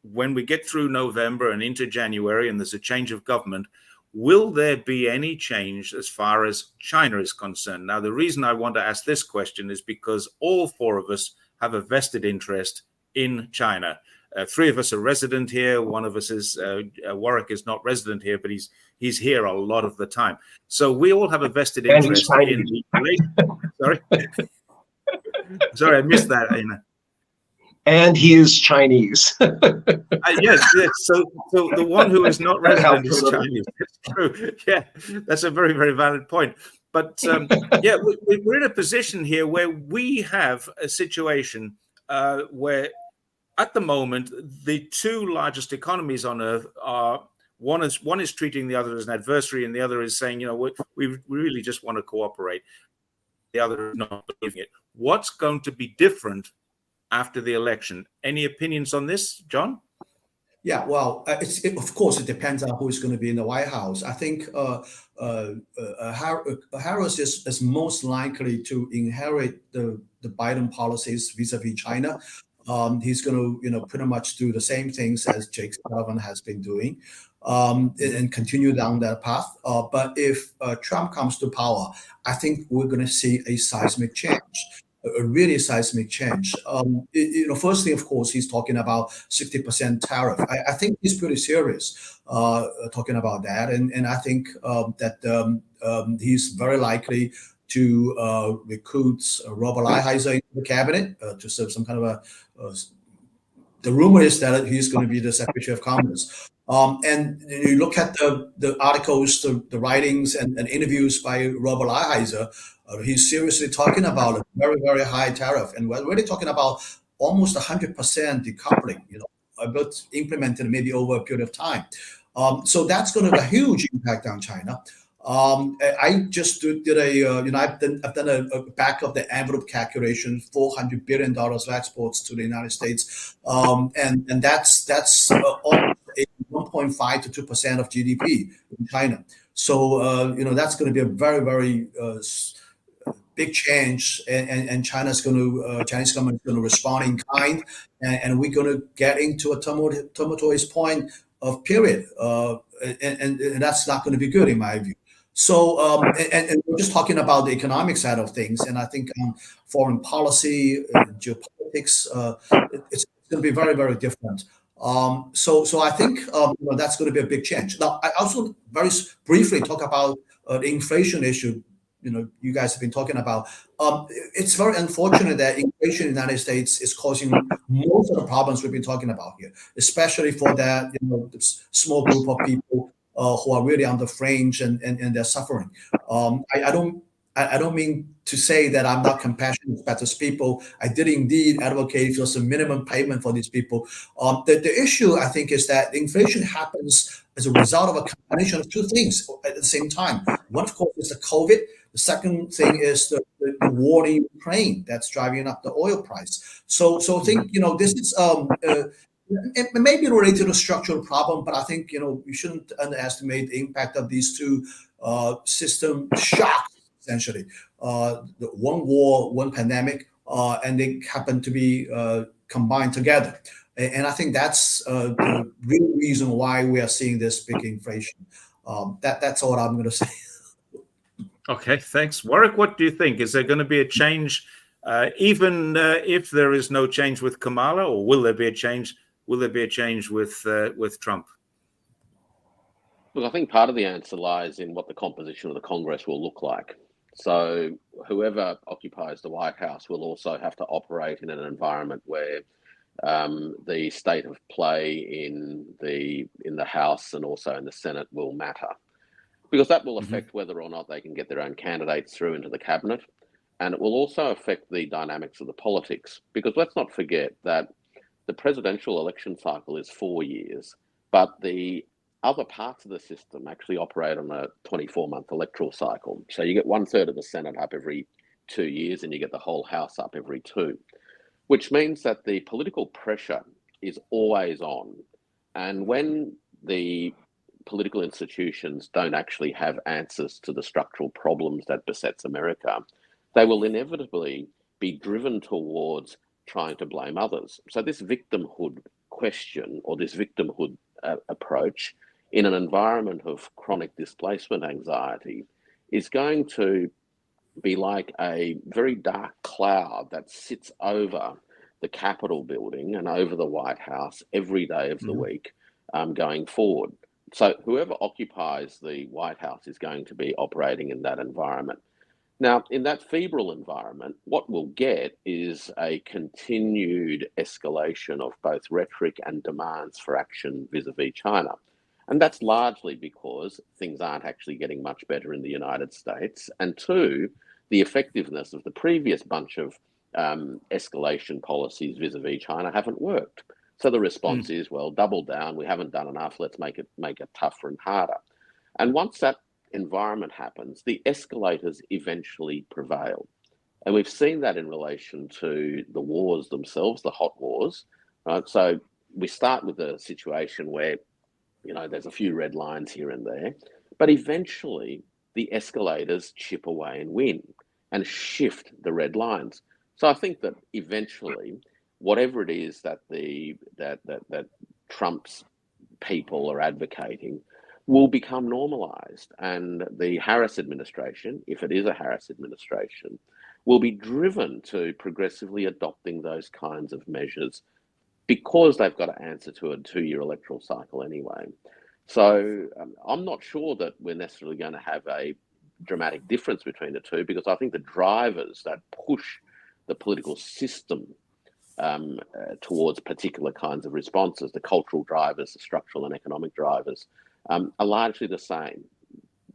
when we get through November and into January and there's a change of government, will there be any change as far as China is concerned? Now, the reason I want to ask this question is because all four of us have a vested interest in China. Three of us are resident here. One of us is Warwick is not resident here, but he's here a lot of the time. So we all have a vested interest in. Sorry, sorry, I missed that. And he is Chinese. Yes. So the one who is not resident is Chinese. That's true. Yeah, that's a very, very valid point. But yeah, we're in a position here where we have a situation where, at the moment, the two largest economies on earth are one is treating the other as an adversary, and the other is saying, we really just want to cooperate. The other is not believing it. What's going to be different after the election? Any opinions on this, John? Yeah, well, of course, it depends on who is going to be in the White House. I think Harris is most likely to inherit the Biden policies vis-a-vis China. He's going to, pretty much do the same things as Jake Sullivan has been doing, and continue down that path. But if Trump comes to power, I think we're going to see a seismic change. A really seismic change. Firstly, of course, he's talking about 60% tariff. I think he's pretty serious talking about that, and I think that he's very likely to recruit Robert Lighthizer into the cabinet to serve some kind of the rumor is that he's going to be the Secretary of Commerce. And you look at the articles, the writings, and interviews by Robert Lighthizer. He's seriously talking about a very, very high tariff, and we're really talking about almost 100% decoupling. But implemented maybe over a period of time. So that's going to have a huge impact on China. I just did I've done a back of the envelope calculation, $400 billion of exports to the United States, and that's almost 1.5 to 2% of GDP in China. So that's going to be a very, very big change, and Chinese government is going to respond in kind, and we're going to get into a tumultuous point of period, and that's not going to be good in my view. So, and we're just talking about the economic side of things, and I think foreign policy, geopolitics, it's going to be very, very different. So I think that's going to be a big change. Now, I also very briefly talk about the inflation issue. You guys have been talking about. It's very unfortunate that inflation in the United States is causing most of the problems we've been talking about here, especially for that small group of people who are really on the fringe and they're suffering. I don't mean to say that I'm not compassionate about these people. I did indeed advocate for some minimum payment for these people. The issue, I think, is that inflation happens as a result of a combination of two things at the same time. One, of course, is the COVID. The second thing is the war in Ukraine that's driving up the oil price. So I think this is it may be related to the structural problem, but I think we shouldn't underestimate the impact of these two system shocks. Essentially, the one war, one pandemic, and they happen to be combined together. And I think that's the real reason why we are seeing this big inflation. That's all I'm going to say. Okay, thanks. Warwick, what do you think? Is there going to be a change, even if there is no change with Kamala, or will there be a change? Will there be a change with Trump? Look, I think part of the answer lies in what the composition of the Congress will look like. So whoever occupies the White House will also have to operate in an environment where the state of play in the House and also in the Senate will matter, because that will affect whether or not they can get their own candidates through into the cabinet, and it will also affect the dynamics of the politics. Because let's not forget that the presidential election cycle is 4 years, but the other parts of the system actually operate on a 24-month electoral cycle. So you get 1/3 of the Senate up every 2 years and you get the whole house up every 2, which means that the political pressure is always on. And when the political institutions don't actually have answers to the structural problems that besets America, they will inevitably be driven towards trying to blame others. So this victimhood question, or this victimhood approach in an environment of chronic displacement anxiety, is going to be like a very dark cloud that sits over the Capitol building and over the White House every day of the week going forward. So whoever occupies the White House is going to be operating in that environment. Now, in that febrile environment, what we'll get is a continued escalation of both rhetoric and demands for action vis-a-vis China. And that's largely because things aren't actually getting much better in the United States. And two, the effectiveness of the previous bunch of escalation policies vis-a-vis China haven't worked. So the response is, well, double down. We haven't done enough. Let's make it tougher and harder. And once that environment happens, the escalators eventually prevail. And we've seen that in relation to the wars themselves, the hot wars. Right? So we start with a situation where, you know, there's a few red lines here and there, but eventually the escalators chip away and win and shift the red lines. So I think that eventually, whatever it is that that Trump's people are advocating will become normalized, and the Harris administration, if it is a Harris administration, will be driven to progressively adopting those kinds of measures because they've got to answer to a 2-year electoral cycle anyway. So I'm not sure that we're necessarily going to have a dramatic difference between the two, because I think the drivers that push the political system towards particular kinds of responses, the cultural drivers, the structural and economic drivers, are largely the same.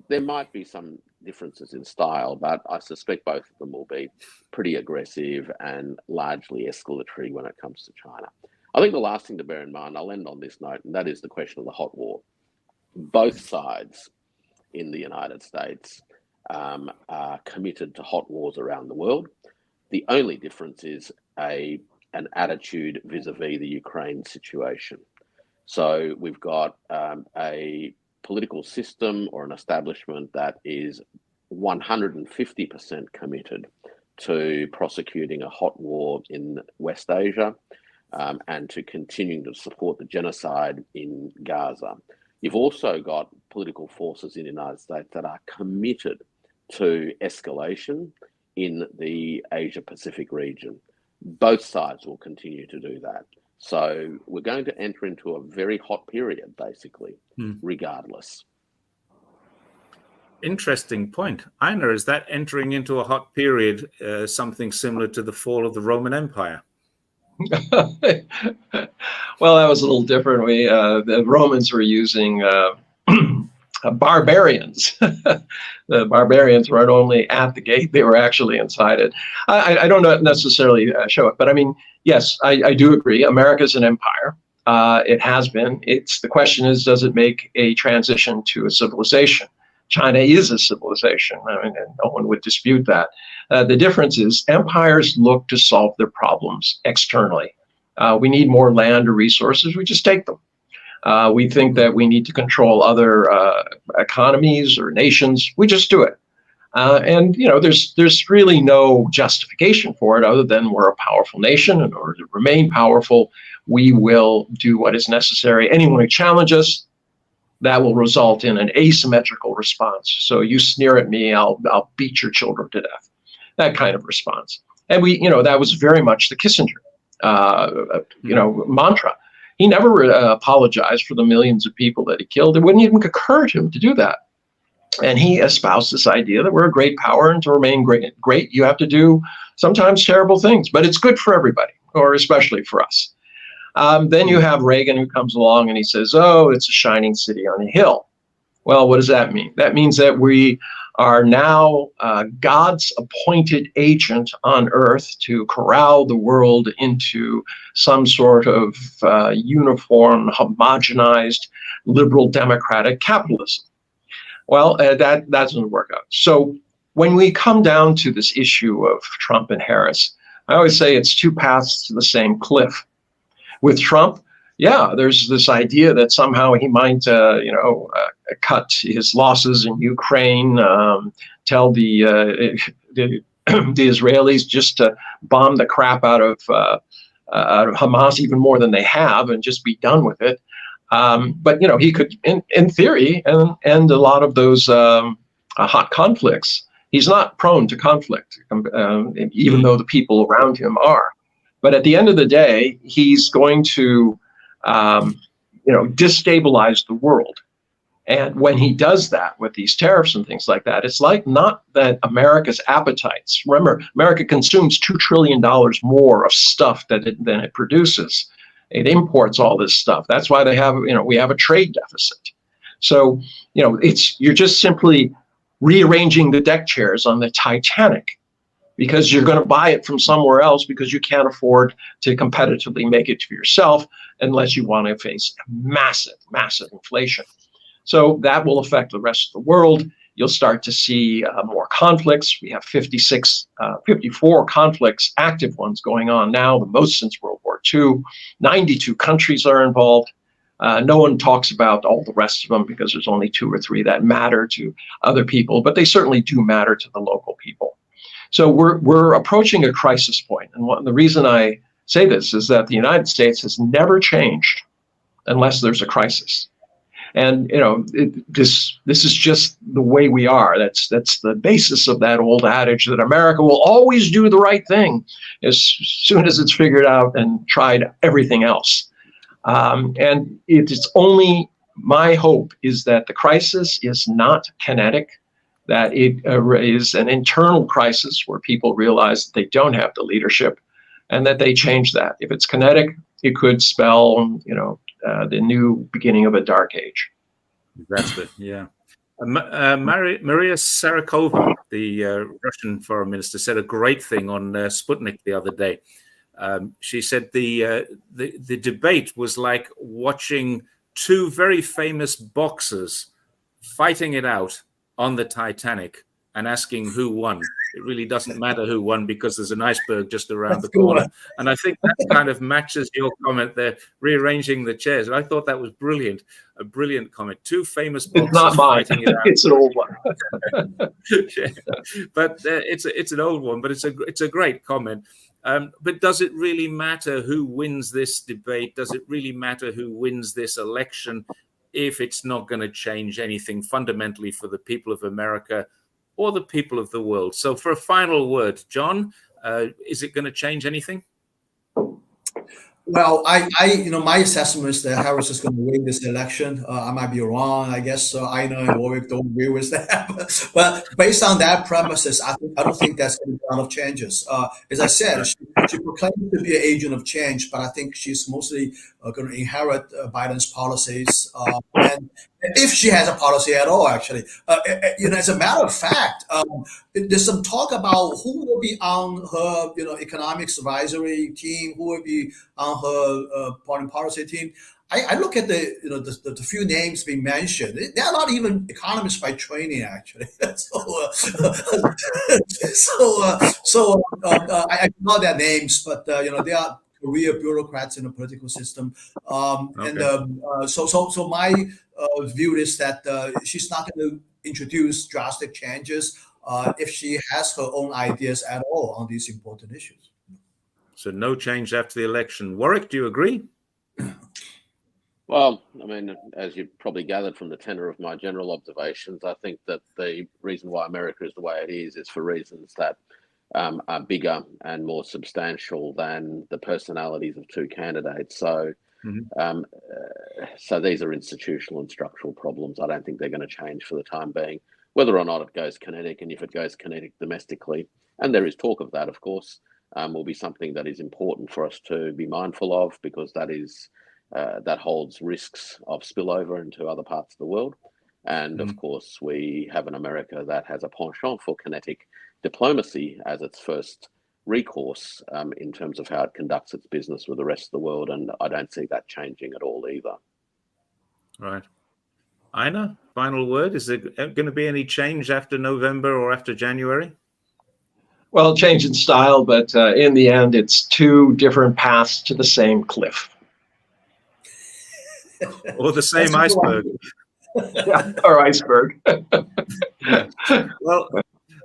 There might be some differences in style, but I suspect both of them will be pretty aggressive and largely escalatory when it comes to China. I think the last thing to bear in mind, I'll end on this note, and that is the question of the hot war. Both sides in the United States are committed to hot wars around the world. The only difference is an attitude vis-a-vis the Ukraine situation. So we've got a political system or an establishment that is 150% committed to prosecuting a hot war in West Asia and to continuing to support the genocide in Gaza. You've also got political forces in the United States that are committed to escalation in the Asia-Pacific region. Both sides will continue to do that. So we're going to enter into a very hot period, basically, regardless. Interesting point. Einar, is that entering into a hot period something similar to the fall of the Roman Empire? Well, that was a little different. The Romans were using barbarians. The barbarians weren't only at the gate, they were actually inside it. I don't necessarily show it, but I mean, yes, I do agree. America's an empire. It has been. The question is, does it make a transition to a civilization? China is a civilization. I mean, no one would dispute that. The difference is empires look to solve their problems externally. We need more land or resources. We just take them. We think that we need to control other economies or nations. We just do it. And, you know, there's really no justification for it other than we're a powerful nation. In order to remain powerful, we will do what is necessary. Anyone who challenges us, that will result in an asymmetrical response. So you sneer at me, I'll beat your children to death. That kind of response. And that was very much the Kissinger, mantra. He never apologized for the millions of people that he killed. It wouldn't even occur to him to do that. And he espoused this idea that we're a great power, and to remain great, you have to do sometimes terrible things, but it's good for everybody, or especially for us. Then you have Reagan, who comes along and he says, oh, it's a shining city on a hill. Well, what does that mean? That means that we are now God's appointed agent on earth to corral the world into some sort of uniform, homogenized, liberal democratic capitalism. Well, that doesn't work out. So when we come down to this issue of Trump and Harris, I always say it's two paths to the same cliff. With Trump, yeah, there's this idea that somehow he might, cut his losses in Ukraine, tell the Israelis just to bomb the crap out of Hamas even more than they have and just be done with it. But he could, in theory, end a lot of those hot conflicts. He's not prone to conflict, even though the people around him are. But at the end of the day, he's going to, destabilize the world. And when he does that with these tariffs and things like that, it's like not that America's appetites. Remember, America consumes $2 trillion more of stuff than it produces. It imports all this stuff. That's why we have a trade deficit. So, you're just simply rearranging the deck chairs on the Titanic because you're going to buy it from somewhere else because you can't afford to competitively make it for yourself unless you want to face massive, massive inflation. So that will affect the rest of the world. You'll start to see more conflicts. We have 54 conflicts, active ones going on now, the most since World War II. 92 countries are involved. No one talks about all the rest of them because there's only 2 or 3 that matter to other people, but they certainly do matter to the local people. So we're approaching a crisis point. And the reason I say this is that the United States has never changed unless there's a crisis. And this is just the way we are. That's the basis of that old adage that America will always do the right thing as soon as it's figured out and tried everything else. And it's only my hope is that the crisis is not kinetic, that it is an internal crisis where people realize that they don't have the leadership and that they change that. If it's kinetic, it could spell, the new beginning of a dark age. Exactly, yeah. Maria Sarakova, the Russian foreign minister, said a great thing on Sputnik the other day. She said the debate was like watching 2 very famous boxers fighting it out on the Titanic and asking who won. It really doesn't matter who won because there's an iceberg just around the corner. And I think that kind of matches your comment there, rearranging the chairs. And I thought that was brilliant, a brilliant comment. 2 famous boxers. It's not mine. Fighting it out. It's an old one. Yeah. But it's an old one, but it's a great comment. But does it really matter who wins this debate? Does it really matter who wins this election if it's not going to change anything fundamentally for the people of America or the people of the world? So for a final word, John, is it going to change anything? Well, my assessment is that Harris is going to win this election. I might be wrong, I guess. So I know and Warwick don't agree with that, but based on that premises, I don't think that's going to be a lot of changes. As I said, she proclaims to be an agent of change, but I think she's mostly going to inherit Biden's policies, and if she has a policy at all, actually. As a matter of fact, there's some talk about who will be on her, economics advisory team, who will be on her foreign policy team. I look at the few names being mentioned. They're not even economists by training, actually. I know their names, but they are career bureaucrats in the political system. So my view is that she's not going to introduce drastic changes if she has her own ideas at all on these important issues. So no change after the election. Warwick, do you agree? Well, I mean, as you probably gathered from the tenor of my general observations, I think that the reason why America is the way it is for reasons that are bigger and more substantial than the personalities of 2 candidates. So, so these are institutional and structural problems. I don't think they're going to change for the time being. Whether or not it goes kinetic, and if it goes kinetic domestically, and there is talk of that, of course, will be something that is important for us to be mindful of, because that is that holds risks of spillover into other parts of the world. And of course, we have an America that has a penchant for kinetic diplomacy as its first recourse in terms of how it conducts its business with the rest of the world. And I don't see that changing at all either. Right. Ina, final word. Is there going to be any change after November or after January? Well, change in style, but in the end, it's two different paths to the same cliff. Or the same iceberg. Yeah, or iceberg. Yeah. Well,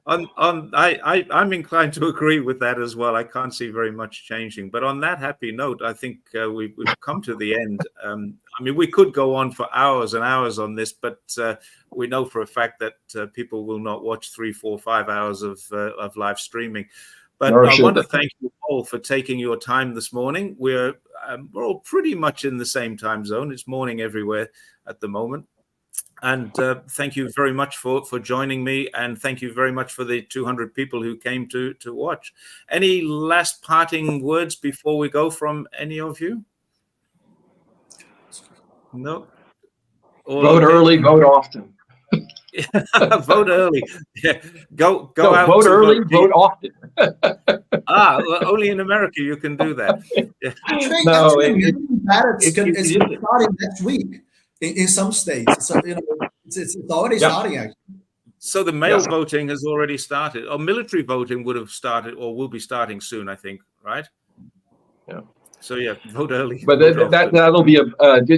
I'm inclined to agree with that as well. I can't see very much changing. But on that happy note, I think we've come to the end. I mean, we could go on for hours and hours on this, but we know for a fact that people will not watch 3, 4, 5 hours of live streaming. But I want to thank you all for taking your time this morning. We're all pretty much in the same time zone. It's morning everywhere at the moment. And thank you very much for joining me. And thank you very much for the 200 people who came to watch. Any last parting words before we go from any of you? No? Vote early, vote often. Vote early. Yeah. Go out. Vote early, vote often. Only in America you can do that. Yeah. No, it's starting next week in some states. So it's already starting actually. So the mail voting has already started, or military voting would have started, or will be starting soon, I think, right? Yeah. So yeah, vote early. But that'll be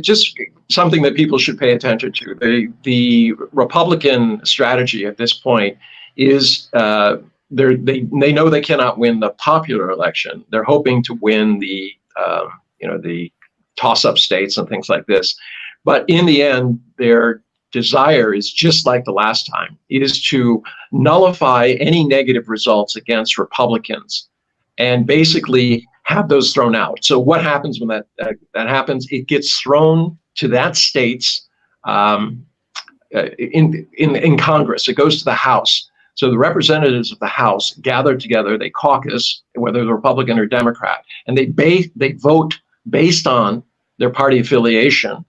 just something that people should pay attention to. The Republican strategy at this point is they know they cannot win the popular election. They're hoping to win the the toss-up states and things like this. But in the end, their desire is just like the last time, is to nullify any negative results against Republicans and basically have those thrown out. So what happens when that happens? It gets thrown to that state's in Congress. It goes to the House. So the representatives of the House gather together. They caucus, whether they're Republican or Democrat, and they vote based on their party affiliation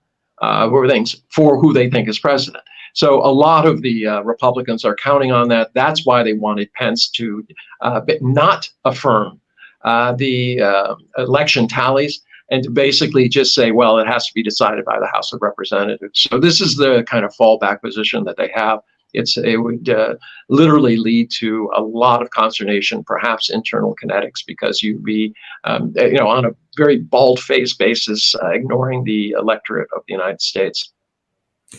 for who they think is president. So a lot of the Republicans are counting on that. That's why they wanted Pence to not affirm the election tallies and to basically just say, well, it has to be decided by the House of Representatives. So this is the kind of fallback position that they have. It would literally lead to a lot of consternation, perhaps internal kinetics, because you'd be, on a very bald-faced basis, ignoring the electorate of the United States.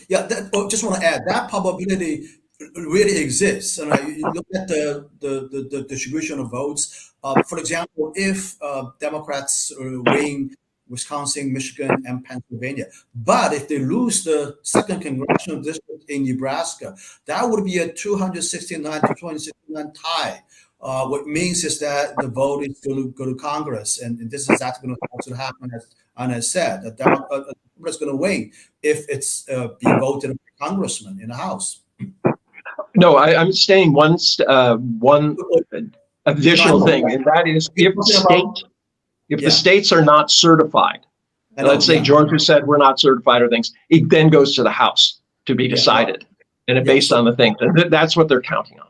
Yeah, just want to add that probability really exists. And you look at the distribution of votes. For example, if Democrats win Wisconsin, Michigan, and Pennsylvania, but if they lose the second congressional district in Nebraska, that would be a 269 to 269 tie. What means is that the vote is going to go to Congress, and this is exactly going to happen, as Anna said. The Democrat is going to win if it's being voted by congressman in the House. No, I'm saying one additional thing, and that is if the states are not certified, let's say Georgia said we're not certified or things, it then goes to the House to be decided, and based on the thing. That's what they're counting on.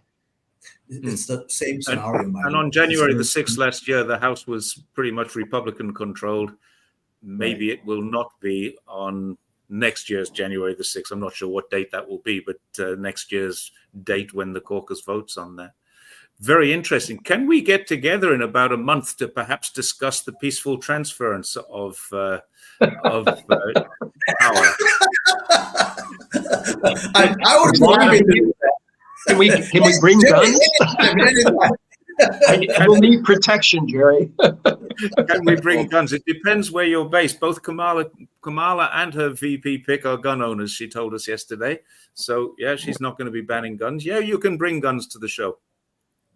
It's the same scenario. And on January the 6th last year, the House was pretty much Republican controlled. Maybe it will not be on next year's January the 6th. I'm not sure what date that will be, but next year's date when the caucus votes on that. Very interesting. Can we get together in about a month to perhaps discuss the peaceful transference of power? I would believe in that. Can we bring guns? I will need protection, Jerry. Can we bring guns? It depends where you're based. Both Kamala and her VP pick are gun owners, she told us yesterday. So, yeah, she's not going to be banning guns. Yeah, you can bring guns to the show.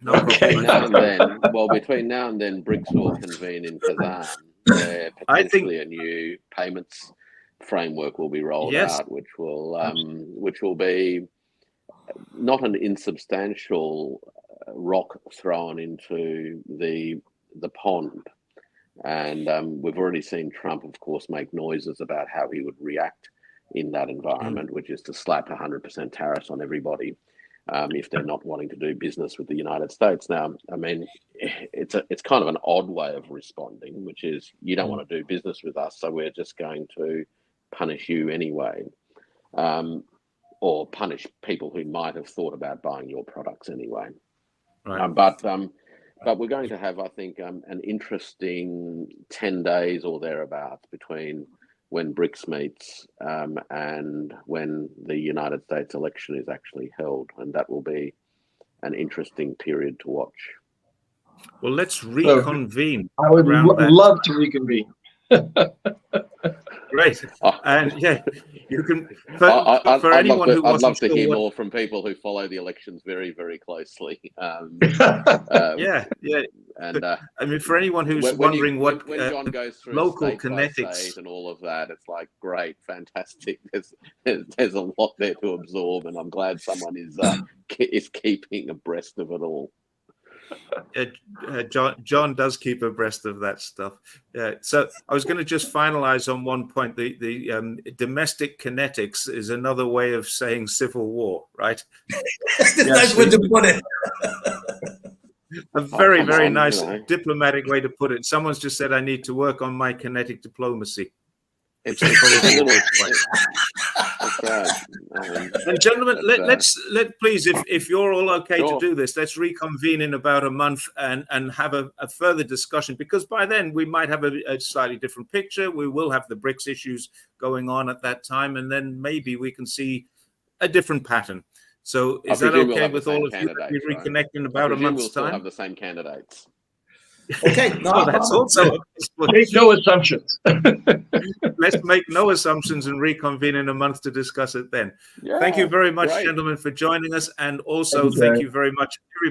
No problem. Between now and then, BRICS will convene in Kazan, where potentially a new payments framework will be rolled out, which will be not an insubstantial rock thrown into the pond. And we've already seen Trump, of course, make noises about how he would react in that environment, which is to slap 100% tariffs on everybody if they're not wanting to do business with the United States. Now, I mean, it's kind of an odd way of responding, which is you don't want to do business with us, so we're just going to punish you anyway. or punish people who might have thought about buying your products anyway. Right. But we're going to have, I think, an interesting 10 days or thereabouts between when BRICS meets and when the United States election is actually held. And that will be an interesting period to watch. Well, let's reconvene. I would love to reconvene. Great. Oh. And yeah, you can, for anyone who wasn't I'd love to sure hear what, more from people who follow the elections very, very closely. yeah. And I mean, for anyone who's when wondering when what John goes through local state by kinetics state and all of that, it's like great, fantastic. There's a lot there to absorb, and I'm glad someone is keeping abreast of it all. John does keep abreast of that stuff. So I was going to just finalize on one point. The domestic kinetics is another way of saying civil war, right? Nice way to put it. A very, very nice diplomatic way to put it. Someone's just said, I need to work on my kinetic diplomacy. It's right. And gentlemen, let's please, if you're all okay Sure. to do this, let's reconvene in about a month and have a further discussion, because by then we might have a slightly different picture. We will have the BRICS issues going on at that time, and then maybe we can see a different pattern. So is that okay with all of you? We reconnect in about a month's we'll still time. have the same candidates. Okay, no, That's also Make no assumptions. let's make no assumptions and reconvene in a month to discuss it then. Yeah, Thank you very much, great. gentlemen, for joining us, and also thank you very much, everybody.